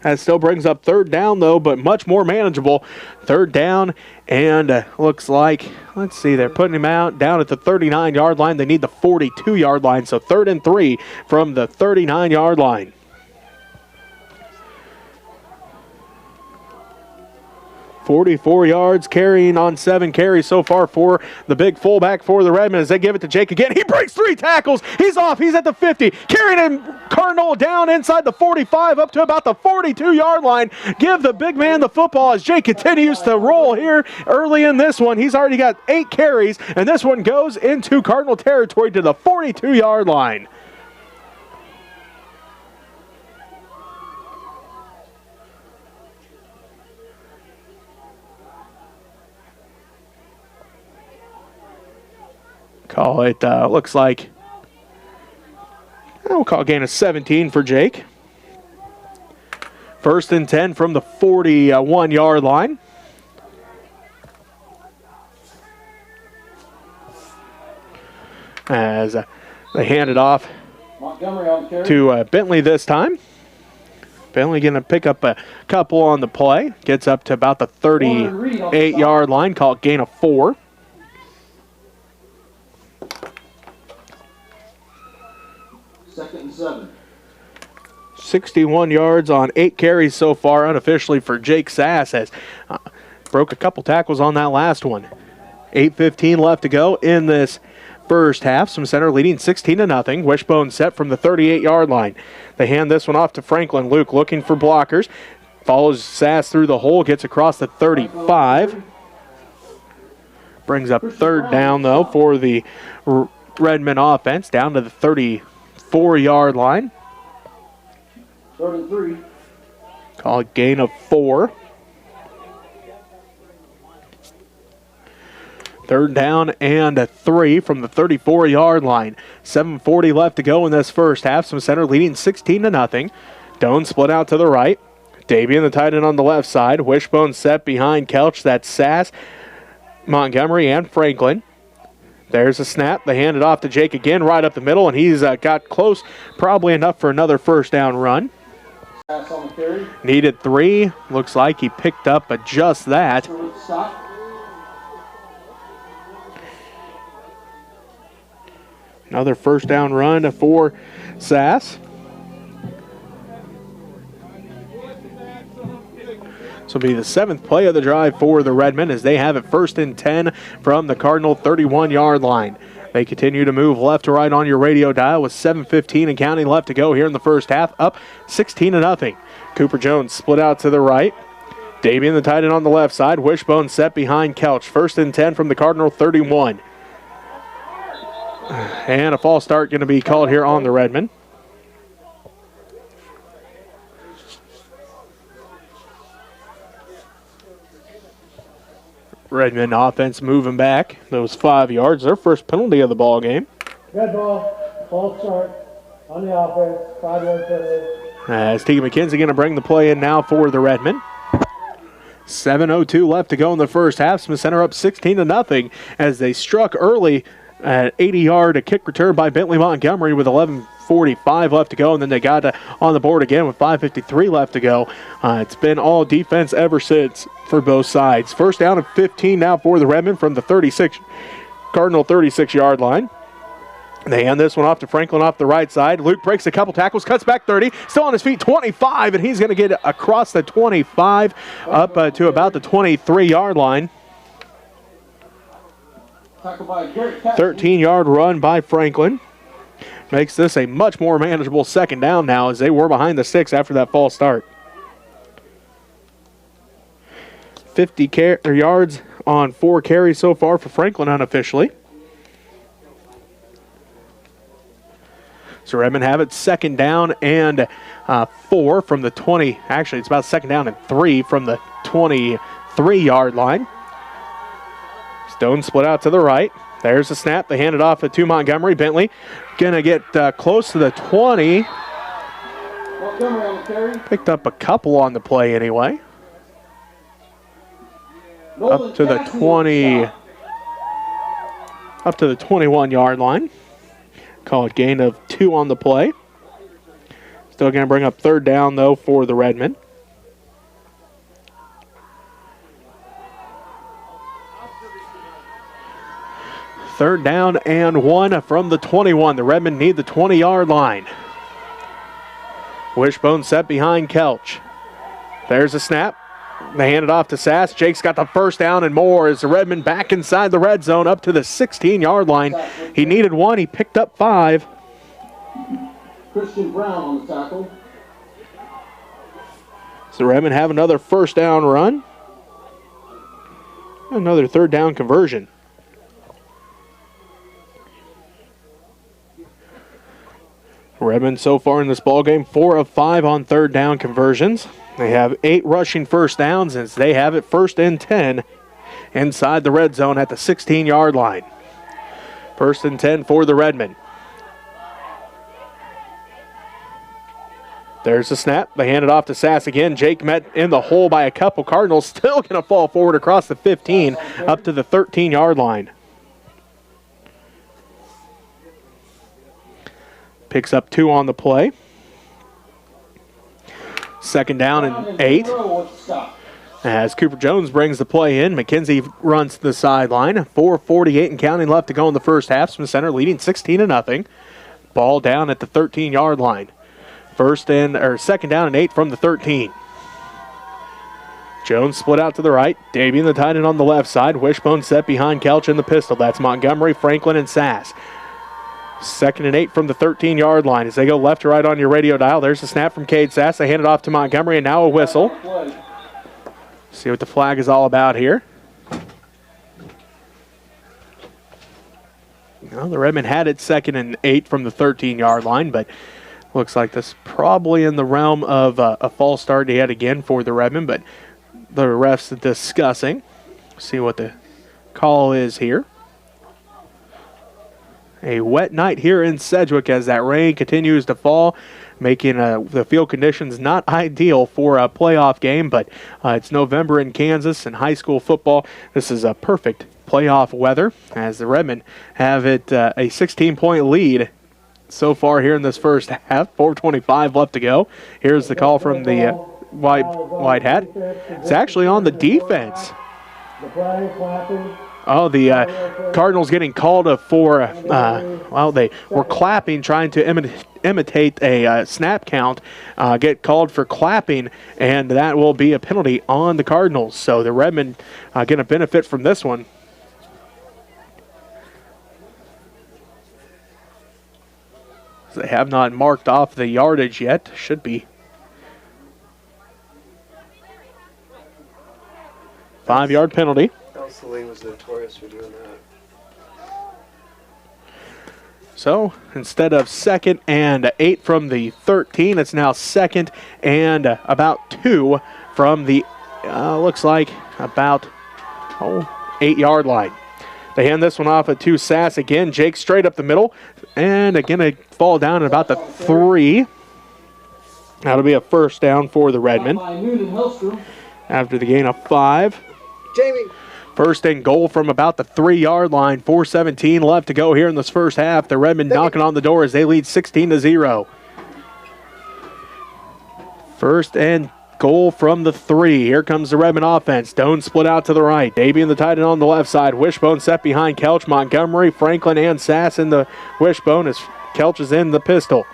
A: That still brings up 3rd down, though, but much more manageable. 3rd down, and looks like, let's see, they're putting him out down at the 39-yard line. They need the 42-yard line, so 3rd and 3 from the 39-yard line. 44 yards, carrying on 7 carries so far for the big fullback for the Redmen as they give it to Jake again. He breaks 3 tackles. He's off. He's at the 50. Carrying him, Cardinal down inside the 45 up to about the 42-yard line. Give the big man the football as Jake continues to roll here early in this one. He's already got 8 carries, and this one goes into Cardinal territory to the 42-yard line. Call it, looks like, we'll call a gain of 17 for Jake. 1st and 10 from the 41-yard line. As they hand it off to Bentley this time. Bentley going to pick up a couple on the play. Gets up to about the 38-yard line. Call it gain of 4.
B: Second and 7.
A: 61 yards on 8 carries so far unofficially for Jake Sass, as broke a couple tackles on that last one. 8:15 left to go in this first half. Swim Center leading 16-0. Wishbone set from the 38-yard line. They hand this one off to Franklin. Luke looking for blockers. Follows Sass through the hole, gets across the 35. Brings up third down, though, for the Redmen offense, down to the 34-yard line.
B: 33.
A: Call it gain of 4. Third down and 3 from the 34-yard line. 7:40 left to go in this first half. Swim Center leading 16-0. Doan split out to the right. Davian, the tight end, on the left side. Wishbone set behind Kelch. That's Sass, Montgomery, and Franklin. There's a snap. They hand it off to Jake again, right up the middle, and he's got close, probably enough for another first down run.
B: Pass on the carry.
A: Needed 3. Looks like he picked up just that.
B: Stop.
A: Another first down run for Sass. This will be the 7th play of the drive for the Redmen as they have it 1st and 10 from the Cardinal 31-yard line. They continue to move left to right on your radio dial with 7:15 and counting left to go here in the first half, up 16-0. Cooper Jones split out to the right. Davian, the tight end, on the left side. Wishbone set behind Kelch. 1st and 10 from the Cardinal 31. And a false start going to be called here on the Redmen. Redmen offense moving back those 5 yards. Their first penalty of the ball game.
D: Red ball, false start on the offense, 5-yard penalty.
A: As Tegan McKenzie going to bring the play in now for the Redmen. 7:02 left to go in the first half. Smith Center up 16-0 as they struck early at 80-yard kick return by Bentley Montgomery with 11:45 left to go, and then they got on the board again with 5:53 left to go. It's been all defense ever since for both sides. First down and 15 now for the Redmen from the Cardinal 36-yard line. They hand this one off to Franklin off the right side. Luke breaks a couple tackles, cuts back 30, still on his feet, 25, and he's going to get across the 25 up to about the 23-yard line. 13-yard run by Franklin. Makes this a much more manageable second down now as they were behind the 6 after that false start. 50 yards on 4 carries so far for Franklin unofficially. So Redmen have it 2nd down and 4 from the 20. Actually, it's about 2nd down and 3 from the 23-yard line. Stone split out to the right. There's the snap. They hand it off to Montgomery. Bentley going to get close to the 20.
B: Montgomery on the carry.
A: Picked up a couple on the play anyway. Up to the 20. Up to the 21-yard line. Call it gain of 2 on the play. Still going to bring up 3rd down, though, for the Redmen. Third down and 1 from the 21. The Redmen need the 20-yard line. Wishbone set behind Kelch. There's a snap. They hand it off to Sass. Jake's got the first down and more as the Redmen back inside the red zone up to the 16-yard line. He needed 1. He picked up 5.
B: Christian Brown on the tackle.
A: So the Redmen have another first down run. Another 3rd down conversion. Redmen so far in this ballgame, 4 of 5 on 3rd down conversions. They have 8 rushing first downs as they have it 1st and 10 inside the red zone at the 16-yard line. 1st and 10 for the Redmen. There's the snap. They hand it off to Sass again. Jake met in the hole by a couple. Cardinals still going to fall forward across the 15 up to the 13-yard line. Picks up 2 on the play. 2nd down and 8. As Cooper Jones brings the play in, McKenzie runs to the sideline. 4:48 and counting left to go in the first half. Smith Center leading 16-0. Ball down at the 13-yard line. 2nd down and 8 from the 13. Jones split out to the right. Davey in the tight end on the left side. Wishbone set behind Kelch in the pistol. That's Montgomery, Franklin, and Sass. 2nd and 8 from the 13-yard line as they go left to right on your radio dial. There's a snap from Cade Sass. They hand it off to Montgomery, and now a whistle. See what the flag is all about here. Well, the Redmen had it 2nd and 8 from the 13-yard line, but looks like this probably in the realm of a false start yet again for the Redmen, but the refs discussing. See what the call is here. A wet night here in Sedgwick as that rain continues to fall, making the field conditions not ideal for a playoff game, but it's November in Kansas and high school football. This is a perfect playoff weather as the Redmen have it a 16-point lead so far here in this first half. 4:25 left to go. Here's the call from the white hat. It's actually on the defense. Oh, the Cardinals getting called for, well, they were clapping, trying to imitate a snap count, get called for clapping, and that will be a penalty on the Cardinals. So the Redmen going to benefit from this one. They have not marked off the yardage yet. Should be. 5-yard penalty.
C: Celine was notorious for doing that.
A: So instead of 2nd and 8 from the 13, it's now 2nd and about 2 from the, looks like about 8-yard line. They hand this one off at 2 Sass again. Jake straight up the middle. And again, they fall down at about the 3. That'll be a first down for the Redmen. After the gain of 5.
C: Jamie.
A: First and goal from about the 3-yard line. 4:17 left to go here in this first half. The Redmen knocking on the door as they lead 16-0. First and goal from the 3. Here comes the Redmen offense. Stone split out to the right. Davey in the tight end on the left side. Wishbone set behind Kelch. Montgomery, Franklin, and Sass in the wishbone as Kelch is in the pistol.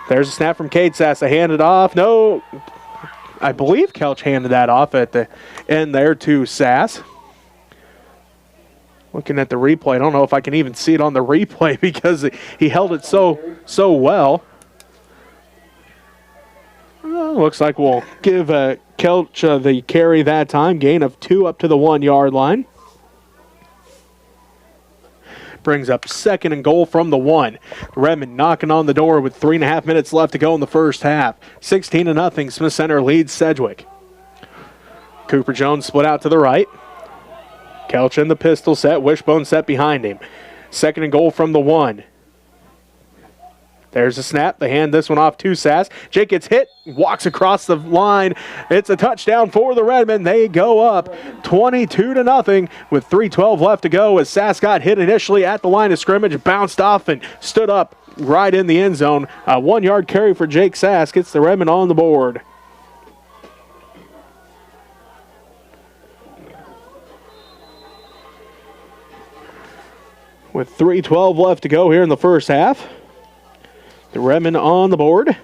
A: There's a snap from Cade Sass. They hand it off. No, I believe Kelch handed that off at the end there to Sass. Looking at the replay, I don't know if I can even see it on the replay because he held it so well. Looks like we'll give Kelch the carry that time. Gain of 2 up to the 1-yard line. Brings up 2nd and goal from the 1. Redmen knocking on the door with 3.5 minutes left to go in the first half. 16-0. Smith Center leads Sedgwick. Cooper Jones split out to the right. Kelch in the pistol set. Wishbone set behind him. 2nd and goal from the 1. There's a snap. They hand this one off to Sass. Jake gets hit, walks across the line. It's a touchdown for the Redmen. They go up 22-0 with 3:12 left to go as Sass got hit initially at the line of scrimmage, bounced off and stood up right in the end zone. A 1-yard carry for Jake Sass gets the Redmen on the board. With 3:12 left to go here in the first half. The Redmen on the board.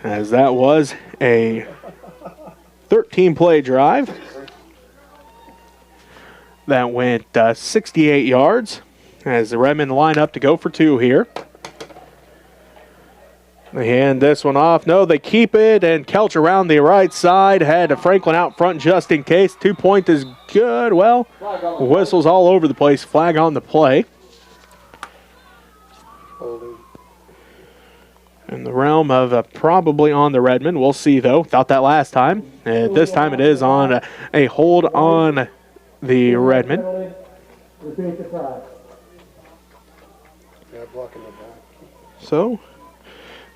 A: As that was a 13-play drive. That went 68 yards. As the Redmen line up to go for 2 here. They hand this one off. No, they keep it, and Kelch around the right side. Had Franklin out front just in case. 2-point is good. Well, whistles all over the place. Flag on the play. In the realm of probably on the Redmen. We'll see, though. Thought that last time. This time it is on a hold on the Redmen. So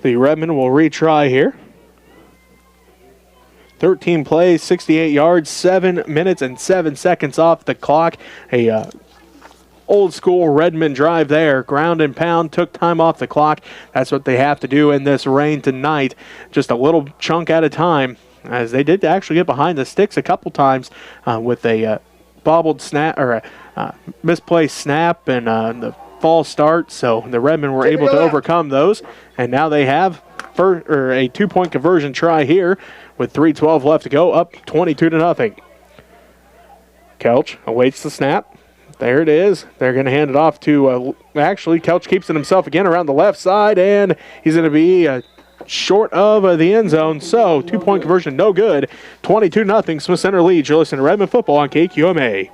A: the Redmen will retry here. 13 plays, 68 yards, 7 minutes and 7 seconds off the clock. A old school Redmen drive there. Ground and pound, took time off the clock. That's what they have to do in this rain tonight. Just a little chunk at a time, as they did actually get behind the sticks a couple times with a bobbled snap or a misplaced snap and the false start. So the Redmen were able to overcome those, and now they have a 2-point conversion try here with 3:12 left to go, up 22-0. Kelch awaits the snap. There it is. They're going to hand it off to, actually, Kelch keeps it himself again around the left side, and he's going to be short of the end zone. So, 2-point conversion, no good. 22-0, Smith Center leads. You're listening to Redmen football on KQMA.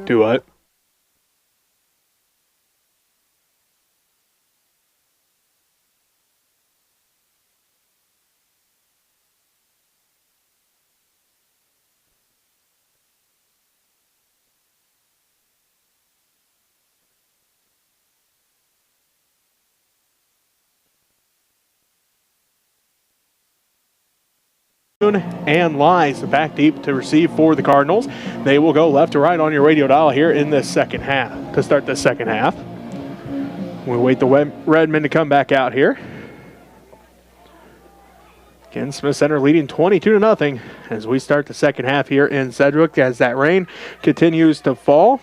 A: Do what? And lies back deep to receive for the Cardinals. They will go left to right on your radio dial here in the second half. To start the second half, we wait the Redmen to come back out here. Again, Smith Center leading 22-0 as we start the second half here in Sedgwick as that rain continues to fall.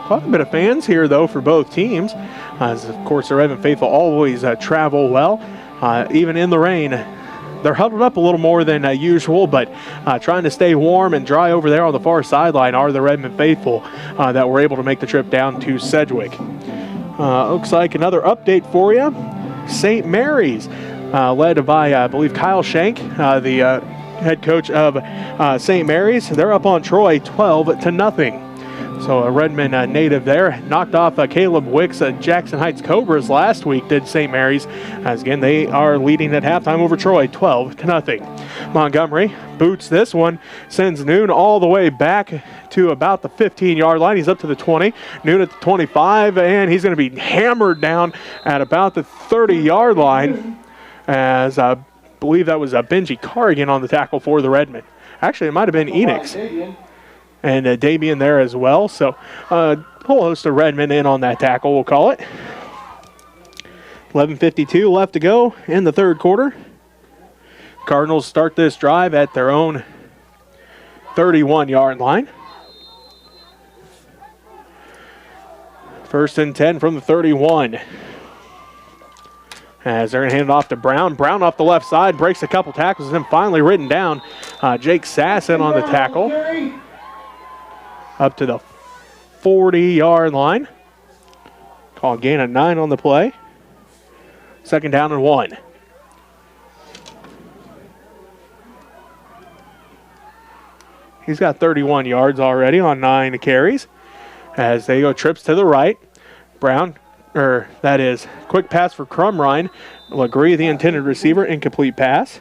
A: Quite a bit of fans here, though, for both teams. As, of course, the Redmen faithful always travel well, even in the rain. They're huddled up a little more than usual, but trying to stay warm and dry over there on the far sideline are the Redmen faithful that were able to make the trip down to Sedgwick. Looks like another update for you. St. Mary's, led by, I believe, Kyle Shank, the head coach of St. Mary's. They're up on Troy 12-0. So a Redmen native there knocked off Caleb Wicks, Jackson Heights Cobras last week, did St. Mary's. As again, they are leading at halftime over Troy 12-0. Montgomery boots this one, sends Noon all the way back to about the 15-yard line. He's up to the 20, Noon at the 25, and he's going to be hammered down at about the 30-yard line, as I believe that was Benji Carrigan on the tackle for the Redmen. Actually, it might have been Enix. And Davian there as well. So a whole host of Redmen in on that tackle, we'll call it. 11:52 left to go in the third quarter. Cardinals start this drive at their own 31-yard line. First and 10 from the 31. As they're going to hand it off to Brown. Brown off the left side, breaks a couple tackles, and then finally ridden down. Jake Sasson on the tackle. Up to the 40-yard line. Call a gain of 9 on the play. Second down and 1. He's got 31 yards already on 9 carries. As they go trips to the right. Brown, that is, quick pass for Crumrine. Legree, the intended receiver, incomplete pass.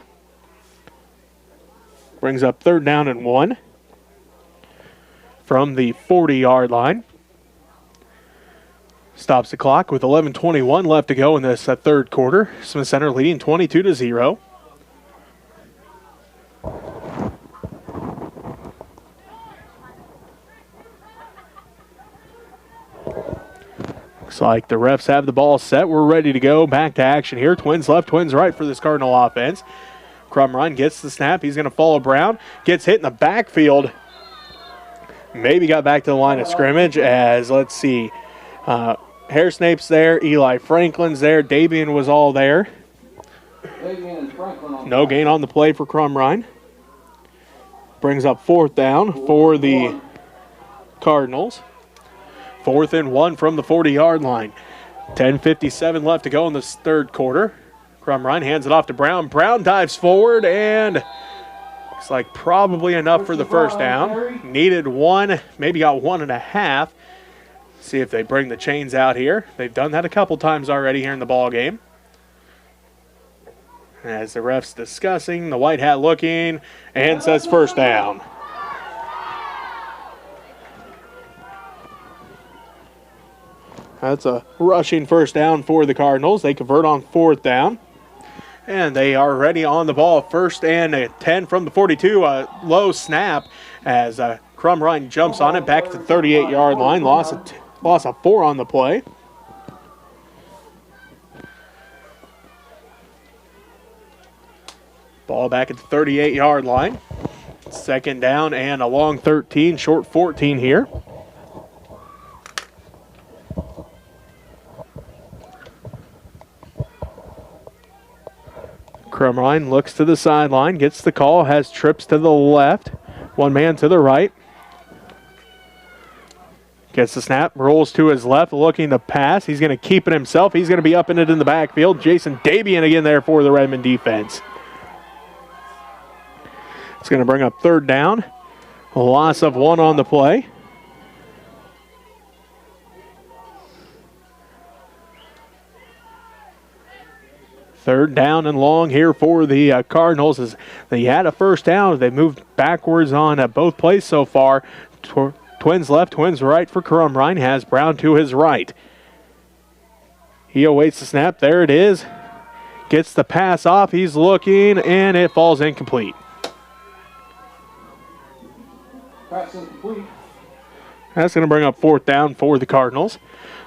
A: Brings up third down and 1. From the 40-yard line. Stops the clock with 11:21 left to go in this third quarter. Smith Center leading 22-0. Looks like the refs have the ball set. We're ready to go. Back to action here. Twins left, twins right for this Cardinal offense. Crumrine gets the snap. He's going to follow Brown. Gets hit in the backfield. Maybe got back to the line of scrimmage as, let's see, Hairsnape's there, Eli Franklin's there, Davian was all there. No gain on the play for Crumrine. Brings up fourth down for the Cardinals. 4th and 1 from the 40-yard line. 10:57 left to go in this third quarter. Crumrine hands it off to Brown. Brown dives forward and looks like probably enough for the first down. Needed 1, maybe got 1.5. See if they bring the chains out here. They've done that a couple times already here in the ball game. As the ref's discussing, the white hat looking, and says first down. That's a rushing first down for the Cardinals. They convert on fourth down. And they are ready on the ball. 1st and 10 from the 42. A low snap as Crumrine jumps on it back to the 38-yard line. Loss of 4 on the play. Ball back at the 38-yard line. 2nd down and a long 13, short 14 here. Crumrine looks to the sideline, gets the call, has trips to the left, one man to the right. Gets the snap, rolls to his left, looking to pass. He's going to keep it himself. He's going to be up in it in the backfield. Jason Davian again there for the Redmen defense. It's going to bring up 3rd down A loss of 1 on the play. Third down and long here for the Cardinals. As they had a first down, they moved backwards on both plays so far. Twins left, twins right for Crumrine. Has Brown to his right. He awaits the snap. There it is. Gets the pass off. He's looking, and it falls incomplete.
B: Pass incomplete.
A: That's going to bring up 4th down for the Cardinals.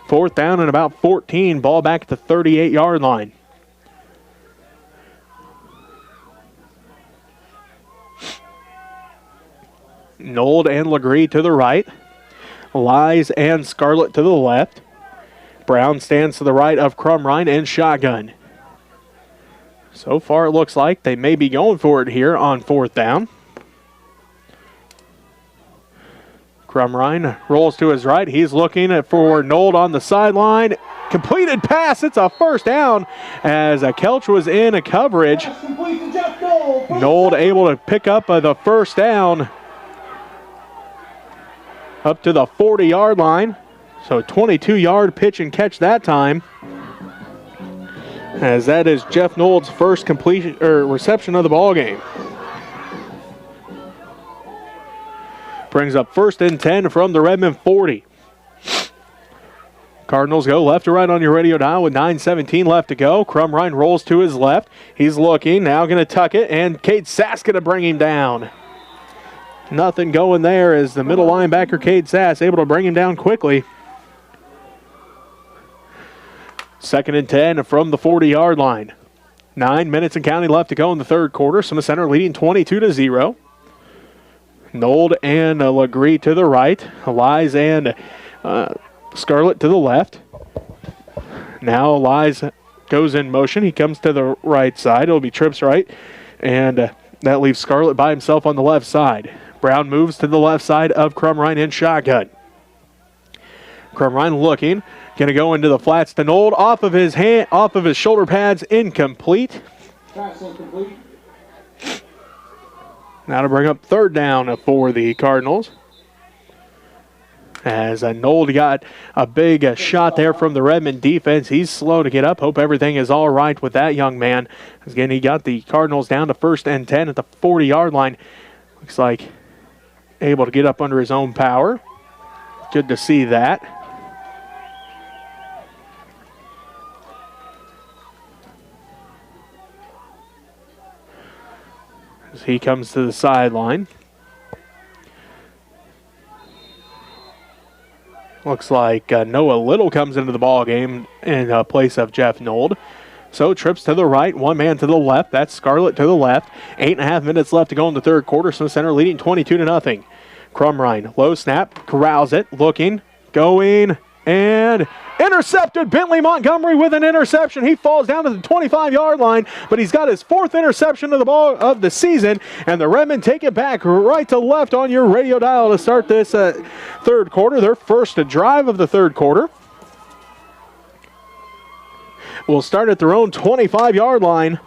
A: 4th down and about 14. Ball back at the 38-yard line. Nold and Legree to the right. Lies and Scarlett to the left. Brown stands to the right of Crumrine and shotgun. So far it looks like they may be going for it here on 4th down. Crumrine rolls to his right. He's looking for Nold on the sideline. Completed pass. It's a first down as Kelch was in a coverage. Nold able to pick up the first down up to the 40-yard line. So 22-yard pitch and catch that time. As that is Jeff Nold's first completion or reception of the ball game. Brings up 1st and 10 from the Redmen 40. Cardinals go left to right on your radio dial with 9:17 left to go. Crumrine rolls to his left. He's looking, now going to tuck it, and Cade Sass going to bring him down. Nothing going there as the middle linebacker, Cade Sass, able to bring him down quickly. 2nd and 10 from the 40-yard line. 9 minutes and counting left to go in the third quarter. Smith Center leading 22-0. Nold and Legree to the right. Lies and Scarlett to the left. Now Lies goes in motion. He comes to the right side. It'll be trips right. And that leaves Scarlett by himself on the left side. Brown moves to the left side of Crumrine in shotgun. Crumrine looking. Going to go into the flats to Nold. Off of his shoulder pads. Incomplete.
B: Pass incomplete.
A: Now to bring up 3rd down for the Cardinals. As Nold got a big shot there from the Redmen defense. He's slow to get up. Hope everything is all right with that young man. Again, he got the Cardinals down to 1st and 10 at the 40-yard line. Looks like able to get up under his own power. Good to see that. As he comes to the sideline. Looks like Noah Little comes into the ball game in place of Jeff Nold. So trips to the right, one man to the left. That's Scarlett to the left. 8.5 minutes left to go in the third quarter. Smith Center leading 22-0. Crumrine, low snap, corrals it, looking, going, and intercepted. Bentley Montgomery with an interception. He falls down to the 25-yard line, but he's got his 4th interception of the ball of the season, and the Redmen take it back right to left on your radio dial to start this third quarter, their first drive of the third quarter. Will start at their own 25-yard line.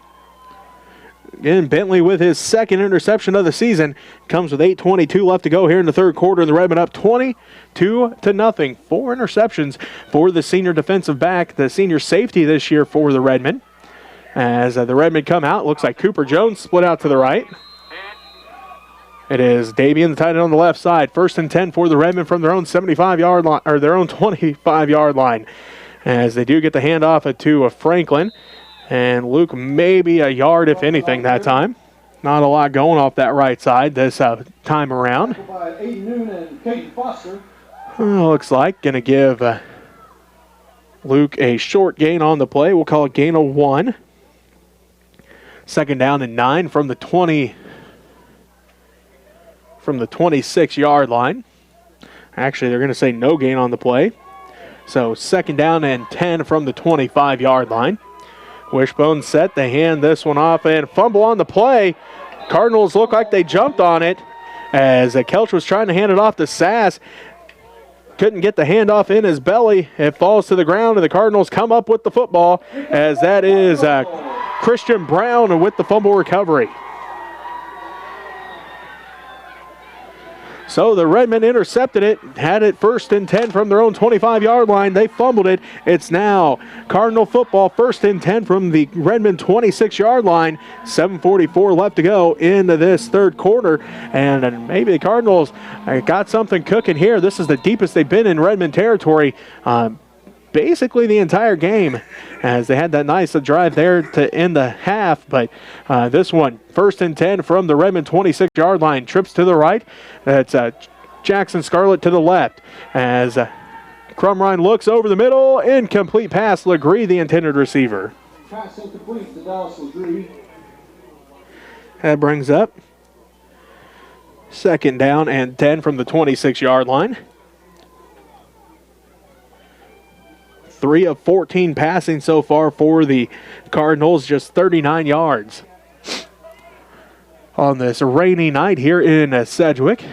A: Again, Bentley with his 2nd interception of the season. Comes with 8:22 left to go here in the third quarter. And the Redmen up 22-0. 4 interceptions for the senior defensive back, the senior safety this year for the Redmen. As the Redmen come out, looks like Cooper Jones split out to the right. It is Davian, the tight end on the left side. 1st and 10 for the Redmen from their own 75-yard line, or their own 25-yard line. As they do get the handoff to Franklin. And Luke maybe a yard, if anything, that time. Not a lot going off that right side this time around. Looks like going to give Luke a short gain on the play. We'll call it gain of 1. 2nd down and 9 from the 26-yard line. Actually, they're going to say no gain on the play. So 2nd down and 10 from the 25-yard line. Wishbone set. They hand this one off and fumble on the play. Cardinals look like they jumped on it as Kelch was trying to hand it off to Sass. Couldn't get the handoff in his belly. It falls to the ground and the Cardinals come up with the football as that is Christian Brown with the fumble recovery. So the Redmen intercepted it, had it 1st and 10 from their own 25-yard line. They fumbled it. It's now Cardinal football, 1st and 10 from the Redmen 26-yard line. 7:44 left to go into this third quarter. And maybe the Cardinals got something cooking here. This is the deepest they've been in Redmen territory basically the entire game, as they had that nice drive there to end the half. But this one, 1st and 10 from the Redmen 26-yard line. Trips to the right. That's Jackson Scarlett to the left. As Crumrine looks over the middle. Incomplete pass. Legree, the intended receiver.
B: Pass incomplete to Dallas Legree.
A: That brings up 2nd down and 10 from the 26-yard line. 3 of 14 passing so far for the Cardinals, just 39 yards. On this rainy night here in Sedgwick.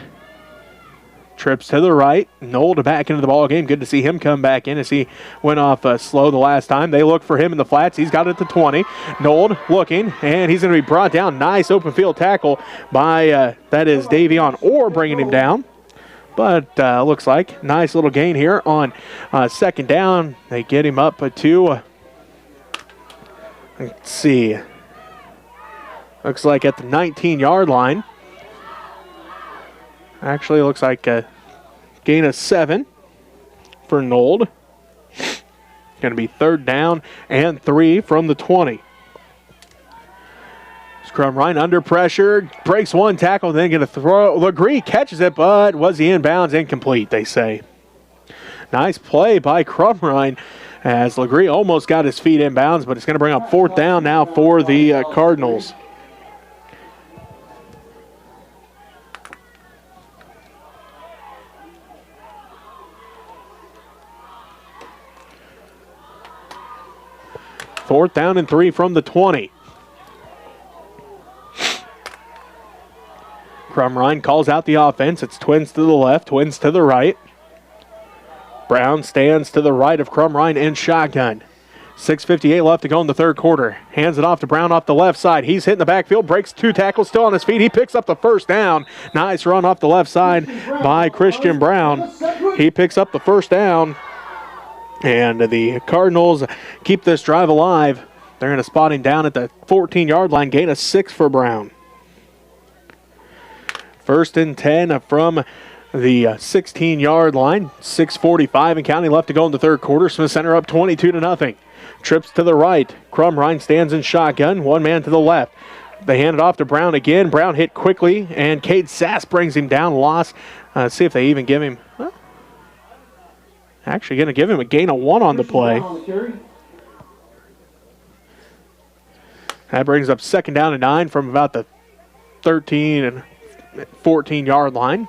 A: Trips to the right. Nold back into the ball game. Good to see him come back in as he went off slow the last time. They look for him in the flats. He's got it to 20. Nold looking, and he's going to be brought down. Nice open field tackle by, that is Davion Orr bringing him down. But looks like nice little gain here on 2nd down. They get him up to, let's see, looks like at the 19-yard line. Actually, looks like a gain of 7 for Nold. Going to be 3rd down and 3 from the 20. Crumrine under pressure, breaks one tackle, then going to throw. Legree catches it, but was he inbounds? Incomplete, they say. Nice play by Crumrine as Legree almost got his feet inbounds, but it's going to bring up 4th down now for the Cardinals. Fourth down and 3 from the 20. Crumrine calls out the offense. It's twins to the left, twins to the right. Brown stands to the right of Crumrine in shotgun. 6:58 left to go in the third quarter. Hands it off to Brown off the left side. He's hitting the backfield, breaks 2 tackles, still on his feet. He picks up the 1st down. Nice run off the left side by Christian Brown. He picks up the 1st down. And the Cardinals keep this drive alive. They're going to spot him down at the 14-yard line. Gain of 6 for Brown. 1st and 10 from the 16-yard line. 6:45 and counting left to go in the third quarter. Smith Center up 22-0. Trips to the right. Crumrine stands in shotgun. 1 man to the left. They hand it off to Brown again. Brown hit quickly, and Cade Sass brings him down. Loss. See if they even give him. Well, actually going to give him a gain of 1 on the play. That brings up 2nd down and 9 from about the 13 and 14-yard line,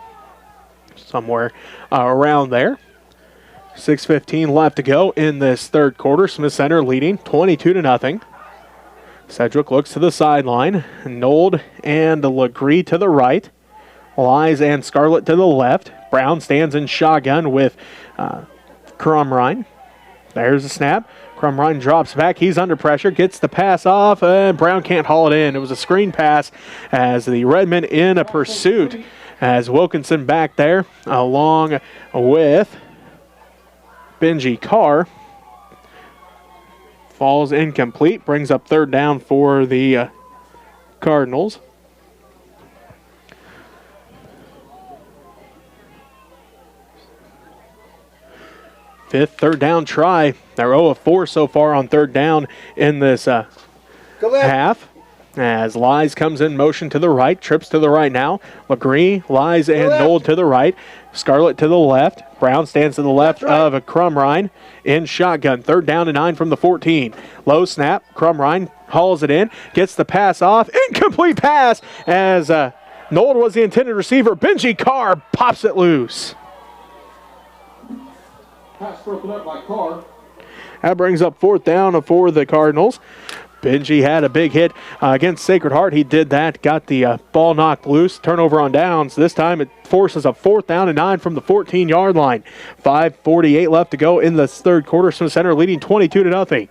A: somewhere around there. 6:15 left to go in this third quarter. Smith Center leading 22-0. Sedgwick looks to the sideline. Nold and Legree to the right. Lies and Scarlett to the left. Brown stands in shotgun with Crumrine. There's the snap. Crumrine drops back. He's under pressure. Gets the pass off, and Brown can't haul it in. It was a screen pass as the Redmen in a pursuit. As Wilkinson back there along with Benji Carr. Falls incomplete. Brings up 3rd down for the Cardinals. Fifth, 3rd down try. They're 0 of 4 so far on 3rd down in this half. As Lies comes in motion to the right, trips to the right now. Legree, Lies, and Nold to the right. Scarlett to the left. Brown stands to the left of Crumrine in shotgun. 3rd down and 9 from the 14. Low snap. Crumrine hauls it in, gets the pass off. Incomplete pass as Nold was the intended receiver. Benji Carr pops it loose.
B: Pass broken up by Carr.
A: That brings up 4th down for the Cardinals. Benji had a big hit against Sacred Heart. He did that, got the ball knocked loose, turnover on downs. This time it forces a 4th down and 9 from the 14-yard line. 5:48 left to go in the third quarter. Smith Center leading 22-0.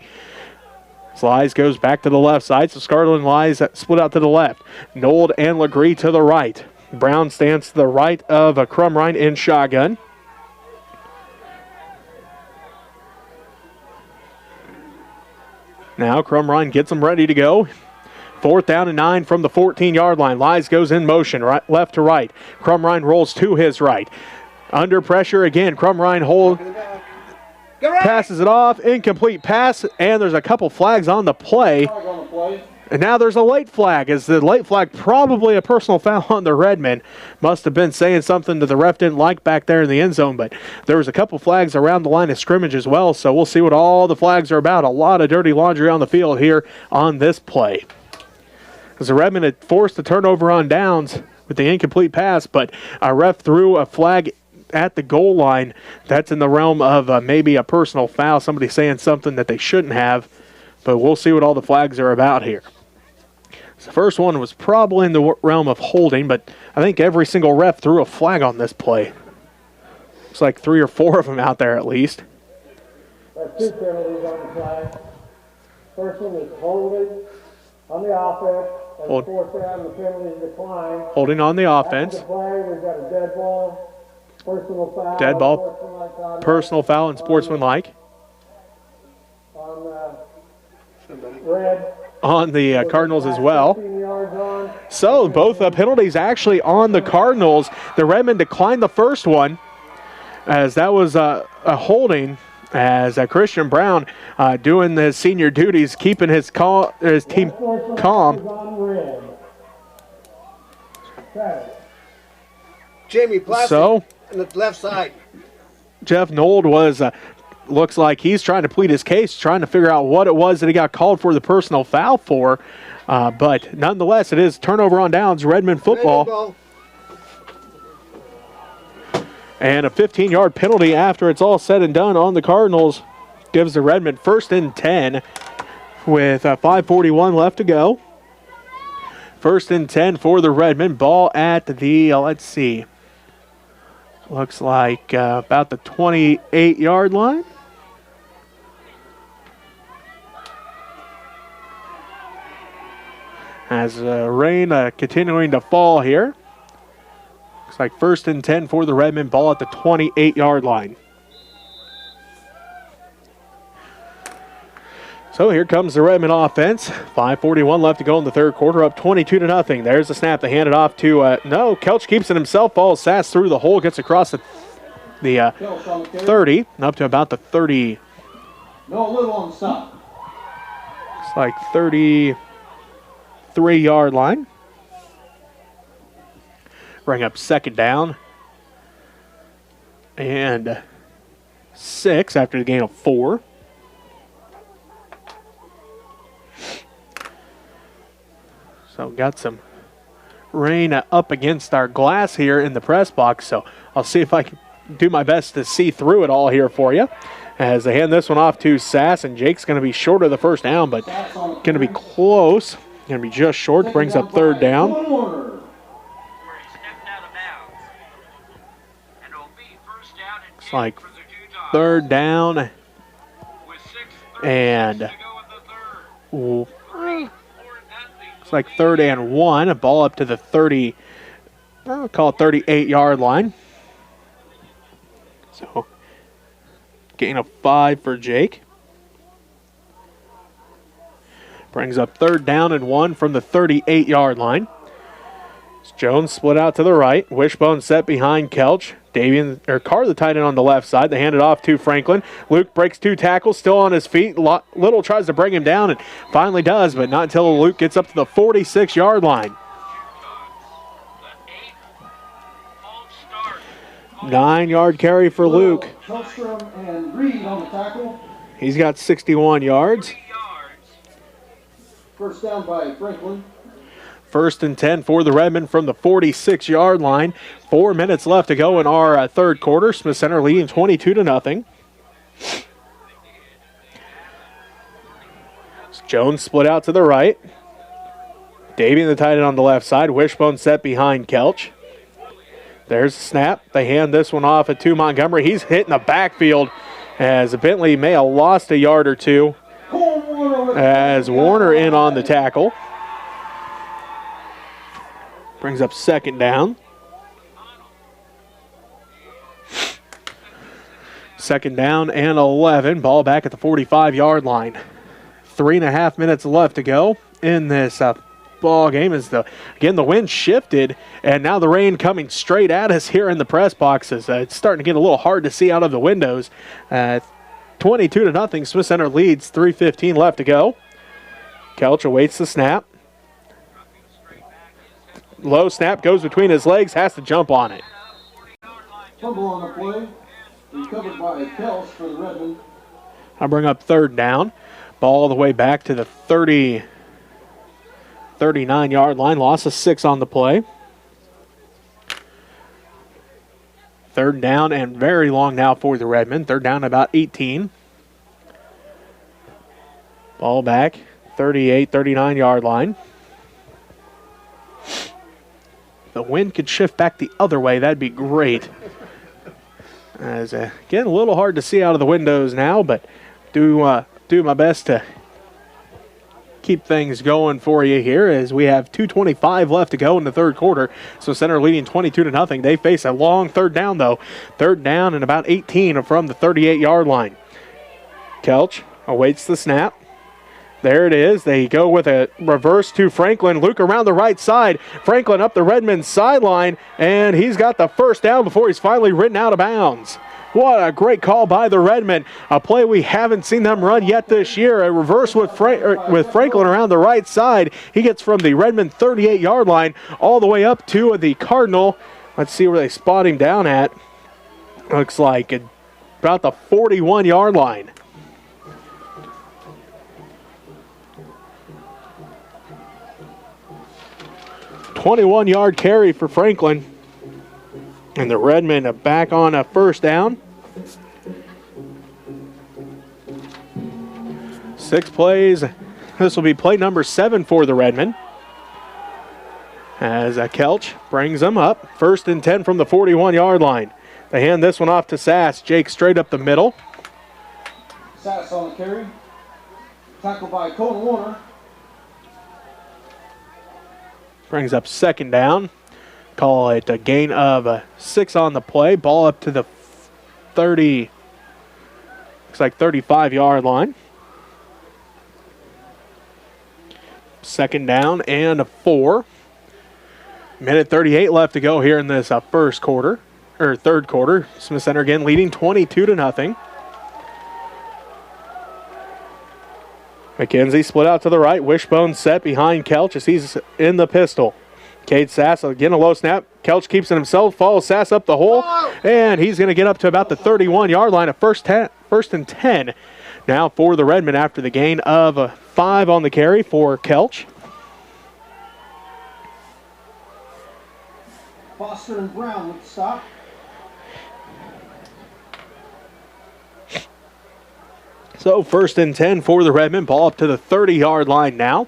A: Lies goes back to the left side, so Scarlett and Lies split out to the left. Nold and Legree to the right. Brown stands to the right of Crumrine in shotgun. Now Crumrine gets them ready to go. 4th down and 9 from the 14-yard line. Lies goes in motion, right, left to right. Crumrine rolls to his right. Under pressure again. Crumrine passes it off. Incomplete pass, and there's a couple flags on the play. And now there's a late flag. Is the late flag probably a personal foul on the Redmen? Must have been saying something that the ref didn't like back there in the end zone, but there was a couple flags around the line of scrimmage as well, so we'll see what all the flags are about. A lot of dirty laundry on the field here on this play. As the Redmen had forced the turnover on downs with the incomplete pass, but a ref threw a flag at the goal line. That's in the realm of maybe a personal foul, somebody saying something that they shouldn't have, but we'll see what all the flags are about here. So the first one was probably in the realm of holding, but I think every single ref threw a flag on this play. Looks like 3 or 4 of them out there at least.
D: There's 2 penalties on the flag. First one is holding on the offense. And the 4th down, the penalty decline.
A: Holding on the offense.
D: After the play, we've got a dead ball, personal foul.
A: Dead ball, personal foul, and sportsmanlike.
D: On red.
A: On the Cardinals as well. So both penalties actually on the Cardinals. The Redmen declined the first one, as that was a holding, as Christian Brown doing his senior duties, keeping his team calm.
C: Jamie Plastic
A: So
C: on the left side.
A: Jeff Nold was looks like he's trying to plead his case, trying to figure out what it was that he got called for the personal foul for. But nonetheless, it is turnover on downs, Redmen football. And a 15-yard penalty after it's all said and done on the Cardinals gives the Redmen 1st and 10 with 5:41 left to go. 1st and 10 for the Redmen. Ball at the, let's see, looks like about the 28-yard line. As rain continuing to fall here. Looks like 1st and 10 for the Redmen. Ball at the 28-yard line. So here comes the Redmen offense. 5:41 left to go in the third quarter, up 22-0. There's the snap. They hand it off to, Kelch keeps it himself. Ball Sass through the hole, gets across the 30, up to about the 30.
B: No, a little on the stop.
A: Looks like 33-yard line. Bring up 2nd down. And 6 after the gain of 4. So got some rain up against our glass here in the press box, so I'll see if I can do my best to see through it all here for you. As they hand this one off to Sass, and Jake's going to be short of the first down, but going to be close. Going to be just short. Brings up 3rd down. Looks like 3rd down. And like 3rd and 1, a ball up to the 30, I'll call it 38-yard line. So, gain of 5 for Jake. Brings up 3rd down and 1 from the 38-yard line. Jones split out to the right. Wishbone set behind Kelch. Carr, the tight end, on the left side. They hand it off to Franklin. Luke breaks 2 tackles, still on his feet. Little tries to bring him down and finally does, but not until Luke gets up to the 46-yard line. 9-yard carry for Luke.
B: And Reed on the tackle.
A: He's got 61 yards.
B: 1st down by Franklin.
A: 1st and 10 for the Redmen from the 46-yard line. 4 minutes left to go in our third quarter. Smith Center leading 22-0. Jones split out to the right. Davian, the tight end, on the left side. Wishbone set behind Kelch. There's the snap. They hand this one off to Montgomery. He's hitting the backfield as Bentley may have lost a yard or two. As Warner in on the tackle. Brings up 2nd down. Second down and 11. Ball back at the 45-yard line. 3.5 minutes left to go in this ball game as the wind shifted, and now the rain coming straight at us here in the press boxes. It's starting to get a little hard to see out of the windows. 22-0. Smith Center leads. 3:15 left to go. Kelch awaits the snap. Low snap goes between his legs, has to jump on it.
B: Fumble on the play. Recovered by Kelch for the Redmen.
A: I'll bring up third down. Ball all the way back to the 39-yard line. Loss of 6 on the play. Third down and very long now for the Redmen. Third down about 18. Ball back, 38, 39-yard line. The wind could shift back the other way. That'd be great. As again, a little hard to see out of the windows now, but do my best to keep things going for you here as we have 2:25 left to go in the third quarter. So Center leading 22-0. They face a long third down, though. Third down and about 18 from the 38-yard line. Kelch awaits the snap. There it is. They go with a reverse to Franklin. Luke around the right side. Franklin up the Redmond sideline, and he's got the first down before he's finally ridden out of bounds. What a great call by the Redmen. A play we haven't seen them run yet this year. A reverse with Franklin around the right side. He gets from the Redmond 38-yard line all the way up to the Cardinal. Let's see where they spot him down at. Looks like about the 41-yard line. .21-yard carry for Franklin. And the Redmen are back on a first down. 6 plays. This will be play number 7 for the Redmen. As Kelch brings them up. 1st and 10 from the 41-yard line. They hand this one off to Sass. Jake straight up the middle.
B: Sass on the carry. Tackled by Colton Warner.
A: Brings up 2nd down. Call it a gain of 6 on the play. Ball up to the 30, looks like 35-yard line. 2nd down and 4. Minute 38 left to go here in this third quarter. Smith Center again leading 22-0. McKenzie split out to the right. Wishbone set behind Kelch as he's in the pistol. Cade Sass again a low snap. Kelch keeps it himself, follows Sass up the hole, and he's going to get up to about the 31-yard line. A first and 10 now for the Redmen after the gain of 5 on the carry for Kelch.
B: Foster and Brown with the stop.
A: So 1st and 10 for the Redmen. Ball up to the 30-yard line now.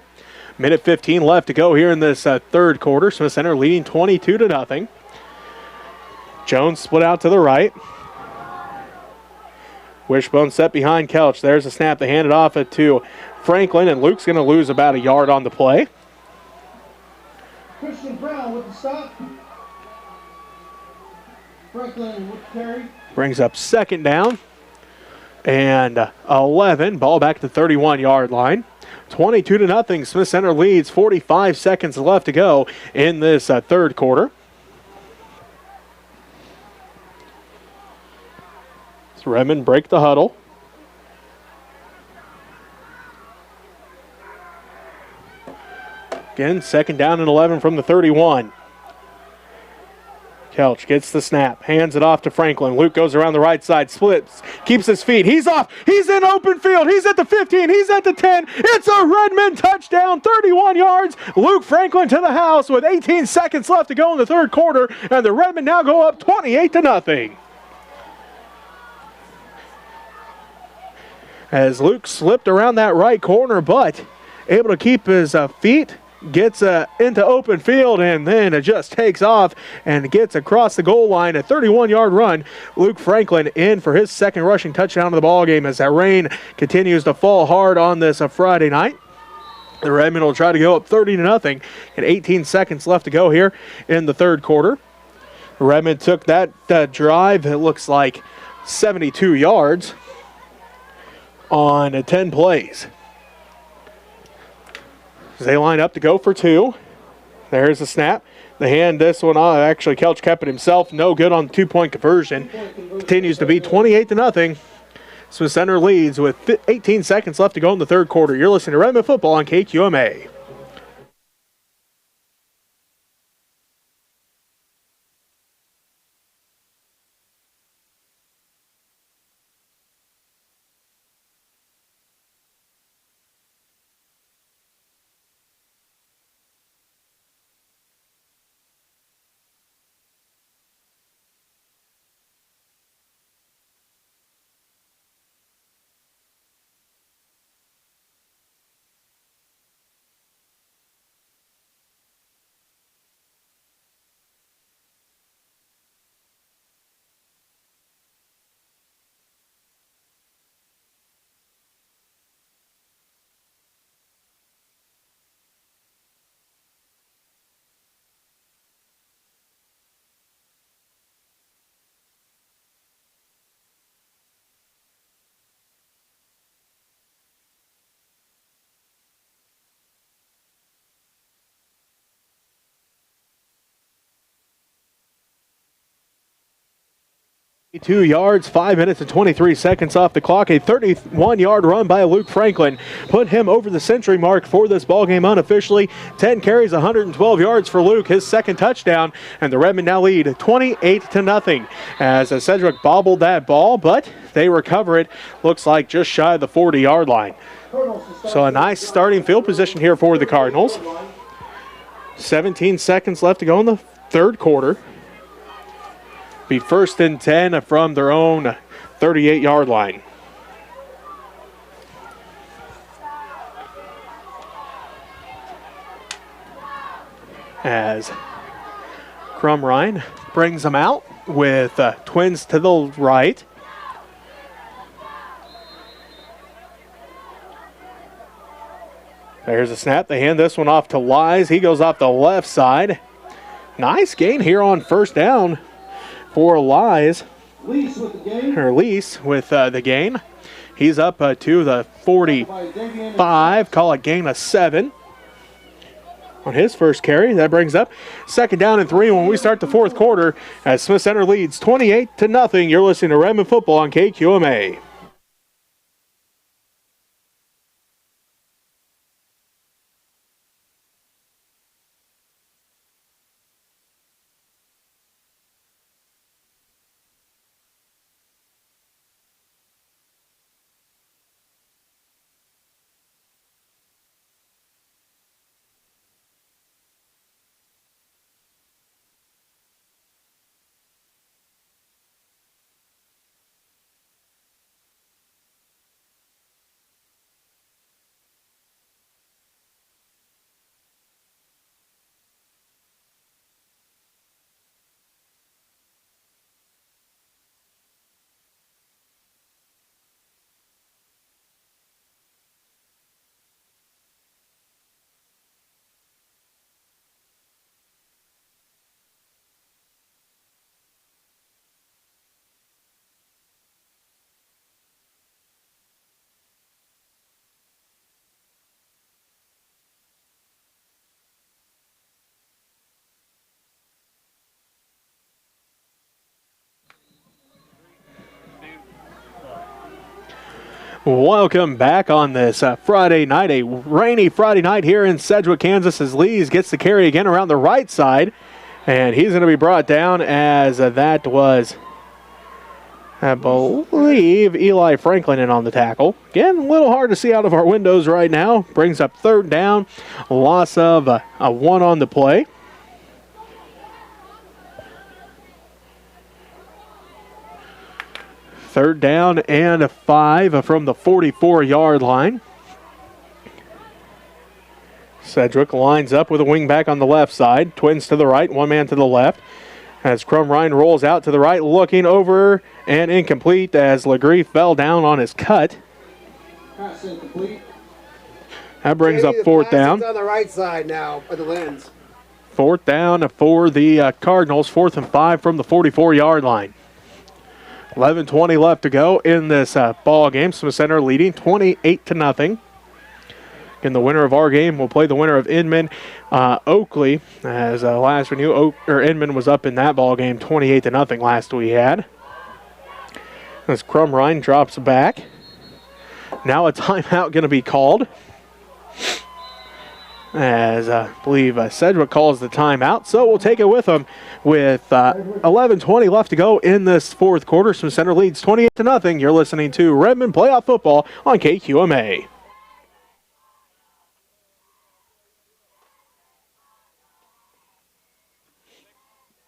A: Minute 15 left to go here in this third quarter. Smith Center leading 22-0. Jones split out to the right. Wishbone set behind Kelch. There's a snap. They hand it off to Franklin, and Luke's going to lose about a yard on the play.
B: Christian Brown with the stop. Franklin with the carry.
A: Brings up 2nd down and 11. Ball back to the 31-yard line. 22-0. Smith Center leads. 45 seconds left to go in this third quarter. So Redmen break the huddle. Again, 2nd down and 11 from the 31. Kelch gets the snap, hands it off to Franklin. Luke goes around the right side, splits, keeps his feet. He's off. He's in open field. He's at the 15. He's at the 10. It's a Redmond touchdown, 31 yards. Luke Franklin to the house with 18 seconds left to go in the third quarter, and the Redmen now go up 28-0. As Luke slipped around that right corner, but able to keep his feet. Gets into open field, and then it just takes off and gets across the goal line. A 31-yard run. Luke Franklin in for his 2nd rushing touchdown of the ball game as that rain continues to fall hard on this Friday night. The Redmen will try to go up 30-0 and 18 seconds left to go here in the third quarter. Redmen took that drive, it looks like 72 yards on 10 plays. As they line up to go for 2. There's the snap. The hand, this one, actually Kelch kept it himself. No good on the 2-point conversion. Continues to be 28-0. Smith Center leads with 18 seconds left to go in the third quarter. You're listening to Redmen Football on KQMA. Two yards, 5 minutes and 23 seconds off the clock. A 31-yard run by Luke Franklin put him over the century mark for this ballgame unofficially. 10 carries, 112 yards for Luke, his second touchdown, and the Redmen now lead 28-0 as Sedgwick bobbled that ball, but they recover it. Looks like just shy of the 40-yard line. So a nice starting field position here for the Cardinals. 17 seconds left to go in the third quarter. Be 1st and 10 from their own 38-yard line. As Crumrine brings them out with twins to the right. There's a snap. They hand this one off to Wise. He goes off the left side. Nice gain here on first down for Lies.
B: Lease with the game.
A: Or Lease with the gain. He's up to the 45. Call it gain of 7 on his first carry. That brings up 2nd down and 3 when we start the fourth quarter as Smith Center leads 28-0. You're listening to Redmen Football on KQMA. Welcome back on this Friday night, a rainy Friday night here in Sedgwick, Kansas, as Lees gets the carry again around the right side, and he's going to be brought down as that was, I believe, Eli Franklin in on the tackle. Again, a little hard to see out of our windows right now. Brings up 3rd down, loss of a 1 on the play. Third down and 5 from the 44-yard line. Sedgwick lines up with a wing back on the left side. Twins to the right, one man to the left. As Crumrine rolls out to the right, looking over and incomplete as Legree fell down on his cut.
B: Pass incomplete.
A: That brings up 4th down.
C: On the right side now for the Lens.
A: 4th down for the Cardinals. 4th and 5 from the 44-yard line. 11:20 left to go in this ball game. Smith Center leading 28-0. And the winner of our game will play the winner of Inman Oakley. As last we knew, Inman was up in that ball game 28-0 last we had. As Crumrine drops back. Now a timeout going to be called. As I believe Sedgwick calls the timeout, so we'll take it with them with 11:20 left to go in this fourth quarter. Smith Center leads 28-0. You're listening to Redmen Playoff Football on KQMA.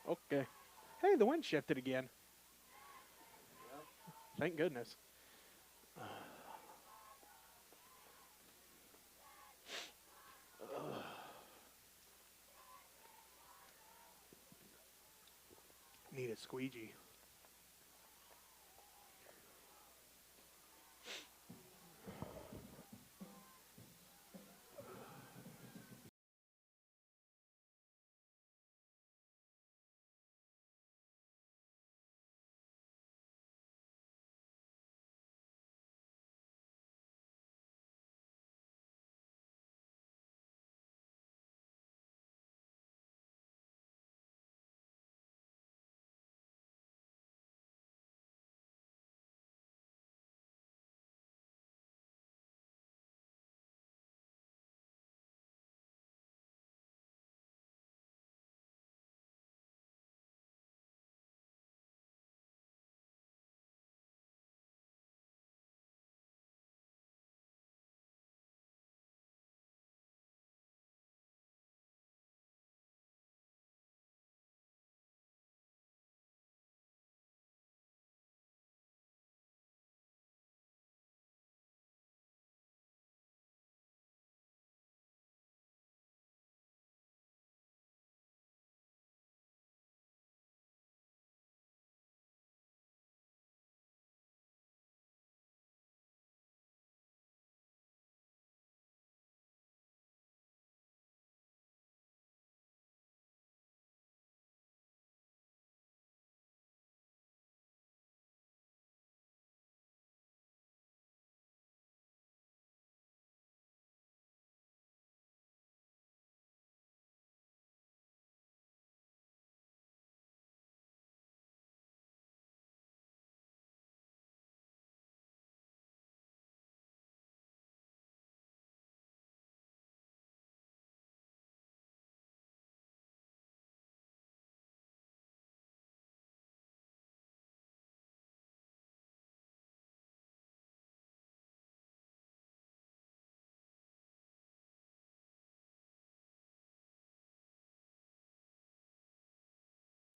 A: Okay. Hey, the wind shifted again. Thank goodness. Need a squeegee.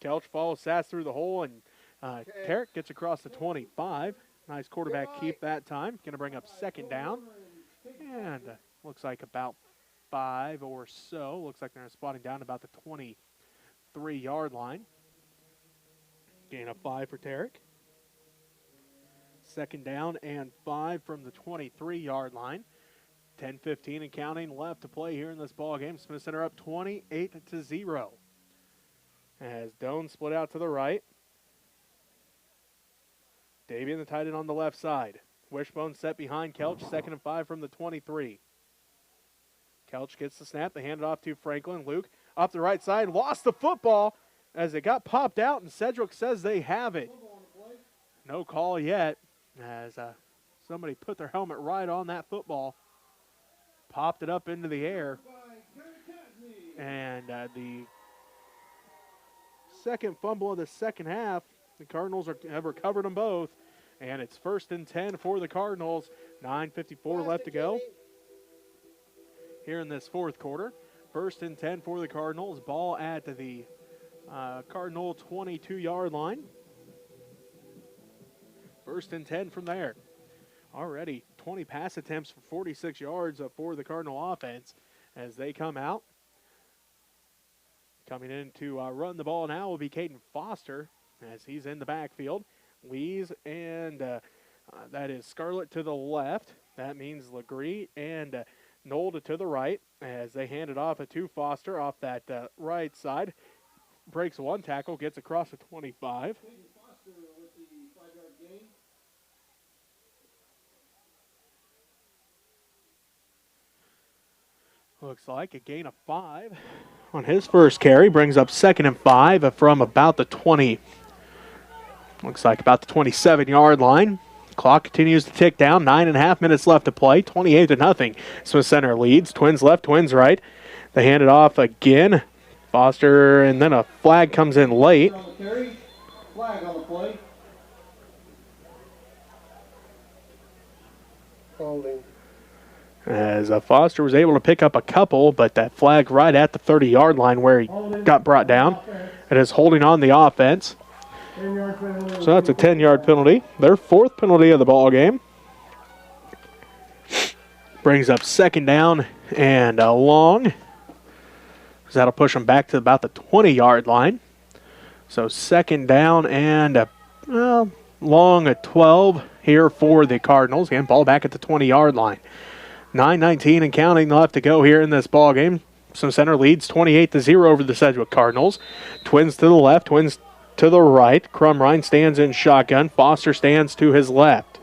A: Kelch follows Sass through the hole, and Tarek gets across the 25. Nice quarterback keep that time. Going to bring up second down. And looks like about 5 or so. Looks like they're spotting down about the 23-yard line. Gain of 5 for Tarek. Second down and 5 from the 23-yard line. 10-15 and counting left to play here in this ball game. Smith Center up 28-0. As Doan split out to the right. Davian the tight end on the left side. Wishbone set behind Kelch, 2nd and 5 from the 23. Kelch gets the snap. They hand it off to Franklin. Luke up the right side, lost the football as it got popped out, and Sedgwick says they have it. No call yet as somebody put their helmet right on that football, popped it up into the air, and the second fumble of the second half. The Cardinals have recovered them both, and it's 1st and 10 for the Cardinals. 9:54 left to go here in this fourth quarter. 1st and 10 for the Cardinals. Ball at the Cardinal 22-yard line. 1st and 10 from there. Already 20 pass attempts for 46 yards for the Cardinal offense as they come out. Coming in to run the ball now will be Caden Foster as he's in the backfield. Lees and that is Scarlett to the left. That means Legree and Nolda to the right as they hand it off to Foster off that right side. Breaks one tackle, gets across the 25. Looks like a gain of 5 on his first carry. Brings up 2nd and 5 from about the 20. Looks like about the 27-yard line. Clock continues to tick down. 9.5 minutes left to play. 28-0. Smith Center leads. Twins left, Twins right. They hand it off again. Foster, and then a flag comes in late.
B: On the carry. Flag on the play.
C: Holding.
A: As Foster was able to pick up a couple, but that flag right at the 30-yard line where he got brought down. It is holding on the offense. So that's a 10-yard penalty. Their 4th penalty of the ball game. Brings up 2nd down and long. So that'll push them back to about the 20-yard line. So 2nd down and long at 12 here for the Cardinals. And ball back at the 20-yard line. 9:19 and counting left to go here in this ball game. Smith Center leads 28-0 over the Sedgwick Cardinals. Twins to the left, Twins to the right. Crumrine stands in shotgun. Foster stands to his left.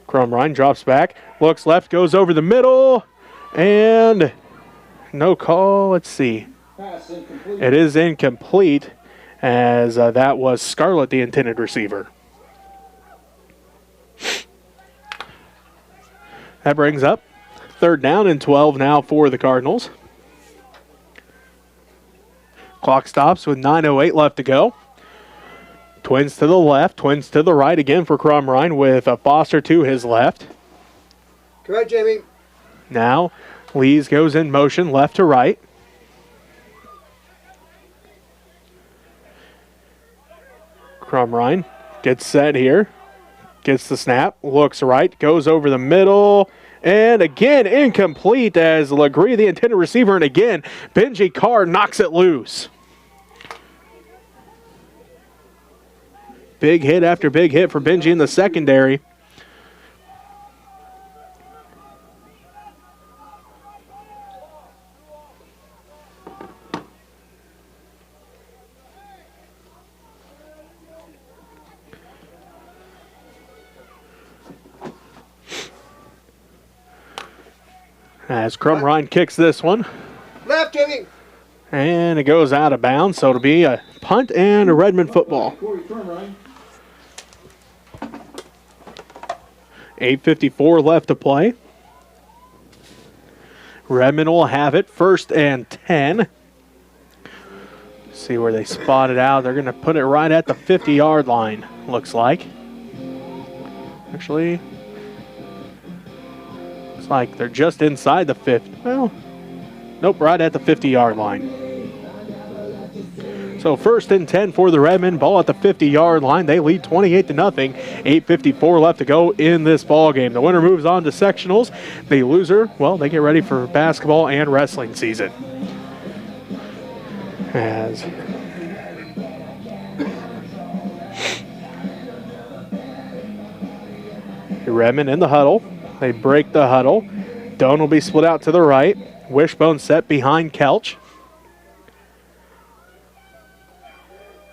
A: Crumrine drops back, looks left, goes over the middle, and no call. Let's see.
B: Pass incomplete.
A: It is incomplete, as that was Scarlett, the intended receiver. That brings up 3rd down and 12 now for the Cardinals. Clock stops with 9:08 left to go. Twins to the left, Twins to the right again for Crumrine with Foster to his left.
C: Come on, Jamie.
A: Now Lees goes in motion left to right. Crumrine gets set here. Gets the snap, looks right, goes over the middle, and again incomplete as Legree, the intended receiver, and again Benji Carr knocks it loose. Big hit after big hit for Benji in the secondary. As Crumrine kicks this one.
C: Left, Jamie.
A: And it goes out of bounds, so it'll be a punt and a Redmen football. 8:54 left to play. Redmen will have it 1st and 10. See where they spot it out. They're going to put it right at the 50-yard line, looks like. Actually, like they're just inside the 50. Well, nope, right at the 50-yard line. So 1st and 10 for the Redmen. Ball at the 50-yard line. They lead 28-0. 8:54 left to go in this ball game. The winner moves on to sectionals. The loser, well, they get ready for basketball and wrestling season. As the Redmen in the huddle. They break the huddle. Doan will be split out to the right. Wishbone set behind Kelch.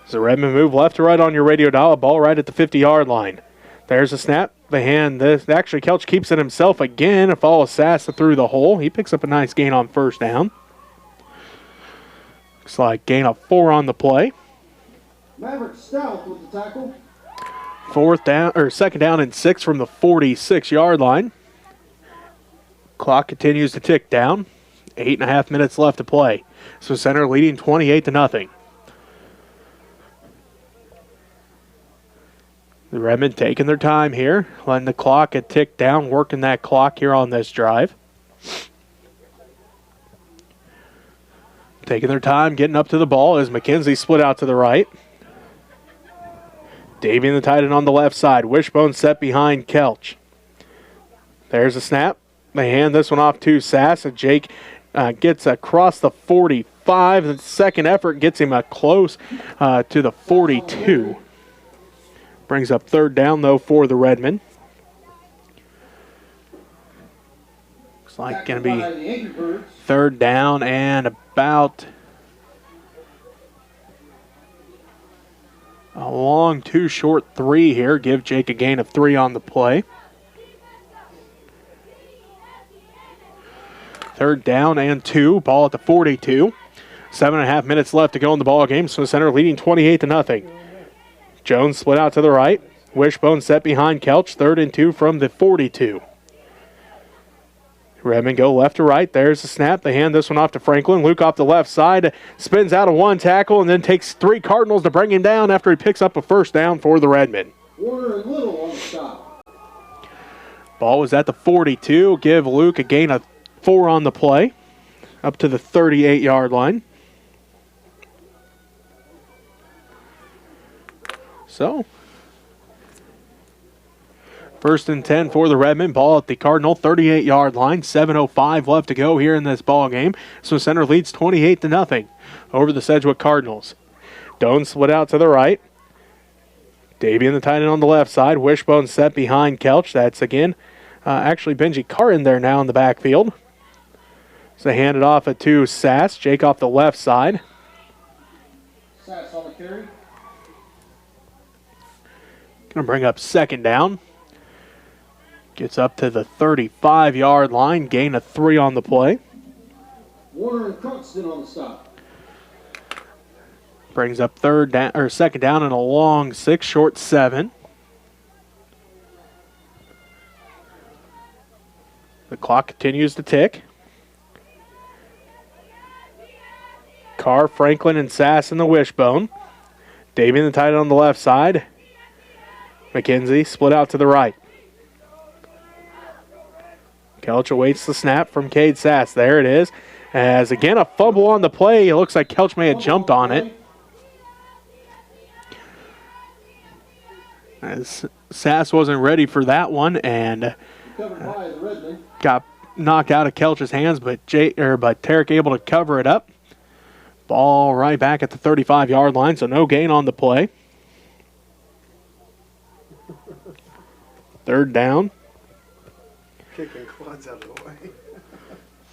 A: As the Redmen move left to right on your radio dial, a ball right at the 50-yard line. There's a snap. The hand. Actually, Kelch keeps it himself again. A follow Sassa through the hole. He picks up a nice gain on 1st down. Looks like gain of 4 on the play.
B: Maverick Stout with the tackle.
A: 2nd down and 6 from the 46-yard line. Clock continues to tick down. 8.5 minutes left to play. So Center leading 28-0. The Redmen taking their time here, letting the clock tick down, working that clock here on this drive. Taking their time, getting up to the ball as McKenzie split out to the right. Davian the tight end on the left side. Wishbone set behind Kelch. There's a snap. They hand this one off to Sass. And Jake gets across the 45. The second effort gets him close to the 42. Brings up 3rd down, though, for the Redmen. Looks like going to be 3rd down and about a long 2 short 3 here. Give Jake a gain of 3 on the play. Third down and 2. Ball at the 42. 7.5 minutes left to go in the ball game. Smith Center leading 28-0. Jones split out to the right. Wishbone set behind Kelch. 3rd and 2 from the 42. Redmen go left to right. There's the snap. They hand this one off to Franklin. Luke off the left side. Spins out of 1 tackle and then takes 3 Cardinals to bring him down after he picks up a first down for the Redmen.
B: Warner and Little on the stop.
A: Ball was at the 42. Give Luke a gain of 4 on the play. Up to the 38-yard line. So, 1st and 10 for the Redmen. Ball at the Cardinal 38-yard line. 7:05 left to go here in this ball game. So Center leads 28-0 over the Sedgwick Cardinals. Doan split out to the right. Davian the tight end on the left side. Wishbone set behind Kelch. That's again actually Benji Carr in there now in the backfield. So they hand it off to Sass. Jake off the left side.
B: Sass on the carry.
A: Going to bring up 2nd down. Gets up to the 35-yard line. Gain of 3 on the play.
B: Warner and Cruxton on the stop.
A: Brings up 2nd down and a long 6, short 7. The clock continues to tick. Carr, Franklin, and Sass in the wishbone. Davian the tight end on the left side. McKenzie split out to the right. Kelch awaits the snap from Cade Sass. There it is. As again a fumble on the play. It looks like Kelch may have jumped on it. As Sass wasn't ready for that one and got knocked out of Kelch's hands, but Tarek able to cover it up. Ball right back at the 35-yard line, so no gain on the play. 3rd down.
C: Kicking quads out of the way.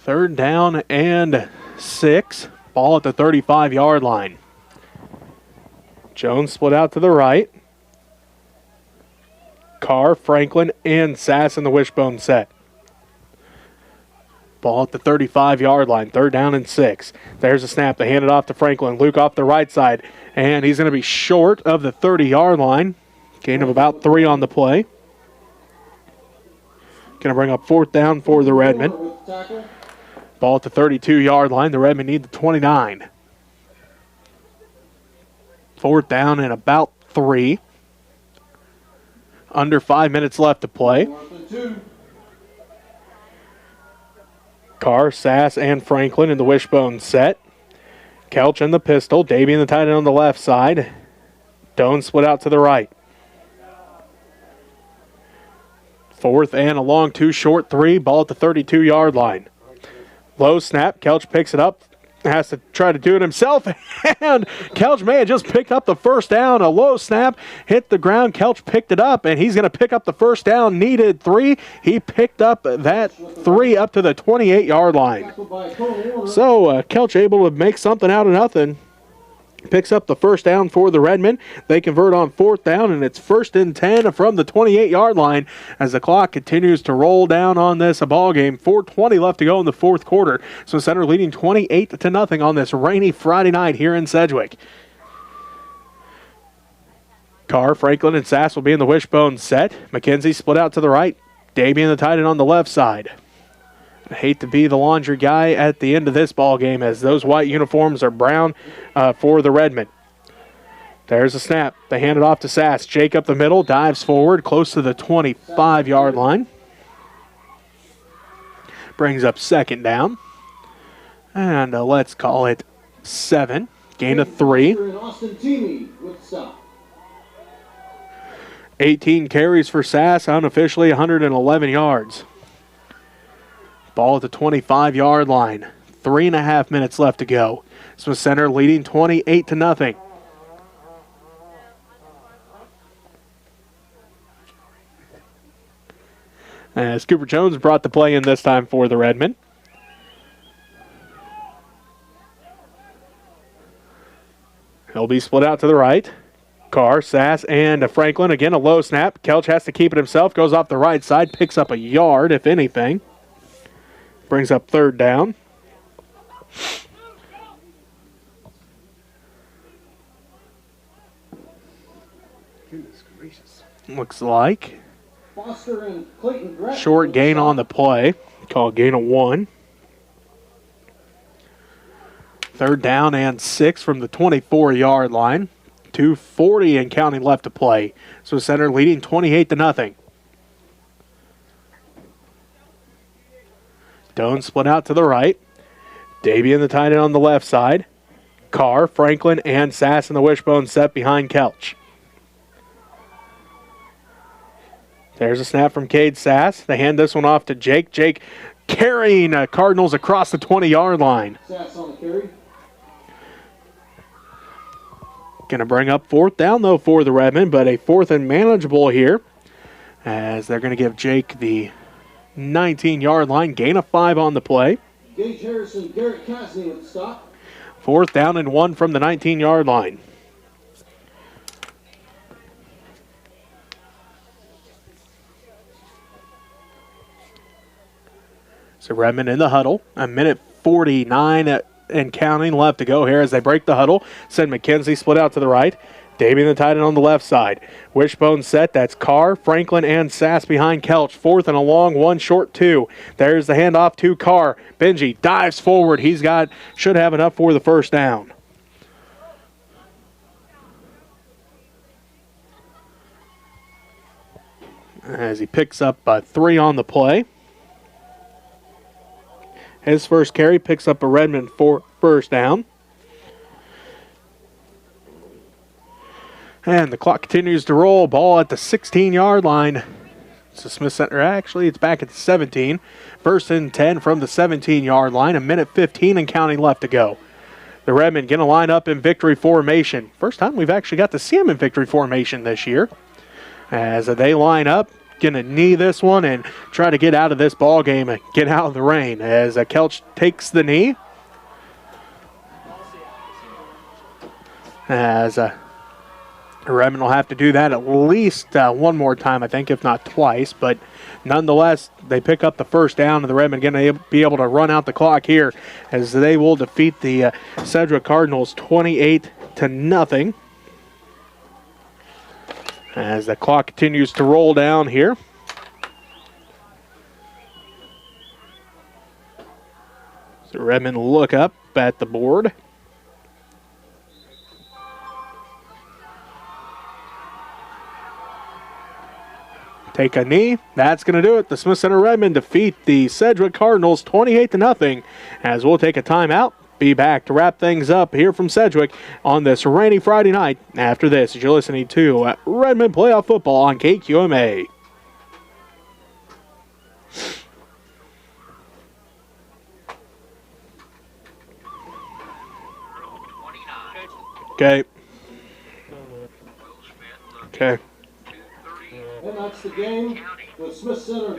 A: 3rd down and 6. Ball at the 35-yard line. Jones split out to the right. Carr, Franklin, and Sass in the wishbone set. Ball at the 35-yard line. 3rd down and 6. There's a snap. They hand it off to Franklin. Luke off the right side. And he's going to be short of the 30-yard line. Gain of about 3 on the play. Going to bring up 4th down for the Redmen. Ball at the 32-yard line. The Redmen need the 29. 4th down and about 3. Under 5 minutes left to play. Carr, Sass, and Franklin in the wishbone set. Kelch in the pistol. Davian the tight end on the left side. Doan split out to the right. 4th and a long 2, short 3. Ball at the 32-yard line. Low snap. Kelch picks it up. Has to try to do it himself. And Kelch may have just picked up the 1st down. A low snap. Hit the ground. Kelch picked it up. And he's going to pick up the 1st down. Needed 3. He picked up that 3 up to the 28-yard line. So Kelch able to make something out of nothing. Picks up the 1st down for the Redmen. They convert on 4th down, and it's 1st and 10 from the 28-yard line as the clock continues to roll down on this ball game. 4:20 left to go in the 4th quarter. So Center leading 28-0 on this rainy Friday night here in Sedgwick. Carr, Franklin, and Sass will be in the wishbone set. McKenzie split out to the right. Davian the tight end on the left side. I hate to be the laundry guy at the end of this ball game as those white uniforms are brown for the Redmen. There's a snap. They hand it off to Sass. Jake up the middle, dives forward, close to the 25-yard line. Brings up 2nd down. And let's call it 7. Gain of 3. 18 carries for Sass, unofficially 111 yards. Ball at the 25-yard line. 3.5 minutes left to go. Smith Center leading 28-0. As Cooper Jones brought the play in this time for the Redmen. He'll be split out to the right. Carr, Sass, and Franklin. Again, a low snap. Kelch has to keep it himself. Goes off the right side. Picks up a yard, if anything. Brings up third down.
C: Goodness gracious.
A: Looks like
B: Foster and Clayton Gretchen.
A: short gain on the play. Called gain of 1. Third down and 6 from the 24-yard line. 2:40 and counting left to play. So Center leading 28-0. Doan split out to the right. Davey and the tight end on the left side. Carr, Franklin, and Sass in the wishbone set behind Kelch. There's a snap from Cade Sass. They hand this one off to Jake. Jake carrying Cardinals across the 20-yard line.
B: Sass on the carry.
A: Going to bring up fourth down, though, for the Redmen, but a fourth and manageable here as they're going to give Jake the 19-yard line. Gain of 5 on the play.
B: Gage Harrison, Garrett Cassidy with the stop.
A: Fourth down and 1 from the 19-yard line. So Redmen in the huddle. A minute 49 and counting left to go here as they break the huddle. Send McKenzie split out to the right. Davey and the tight end on the left side. Wishbone set. That's Carr, Franklin, and Sass behind Kelch. Fourth and a long, 1 short 2. There's the handoff to Carr. Benji dives forward. Should have enough for the first down. As he picks up 3 on the play. His first carry picks up a Redmond first down. And the clock continues to roll. Ball at the 16-yard line. So Smith Center, actually, it's back at the 17. First and 10 from the 17-yard line. A minute 15 and counting left to go. The Redmen going to line up in victory formation. First time we've actually got to see them in victory formation this year. As they line up, going to knee this one and try to get out of this ball game and get out of the rain. As Kelch takes the knee. As Redmen will have to do that at least one more time, I think, if not twice. But nonetheless, they pick up the first down, and the Redmen going to be able to run out the clock here as they will defeat the Sedgwick Cardinals 28-0. As the clock continues to roll down here. So Redmen look up at the board. Take a knee. That's going to do it. The Smith Center Redmen defeat the Sedgwick Cardinals 28-0. As we'll take a timeout. Be back to wrap things up here from Sedgwick on this rainy Friday night. After this, as you're listening to Redmen Playoff Football on KQMA. Okay. Okay.
B: And that's the game. The Smith Center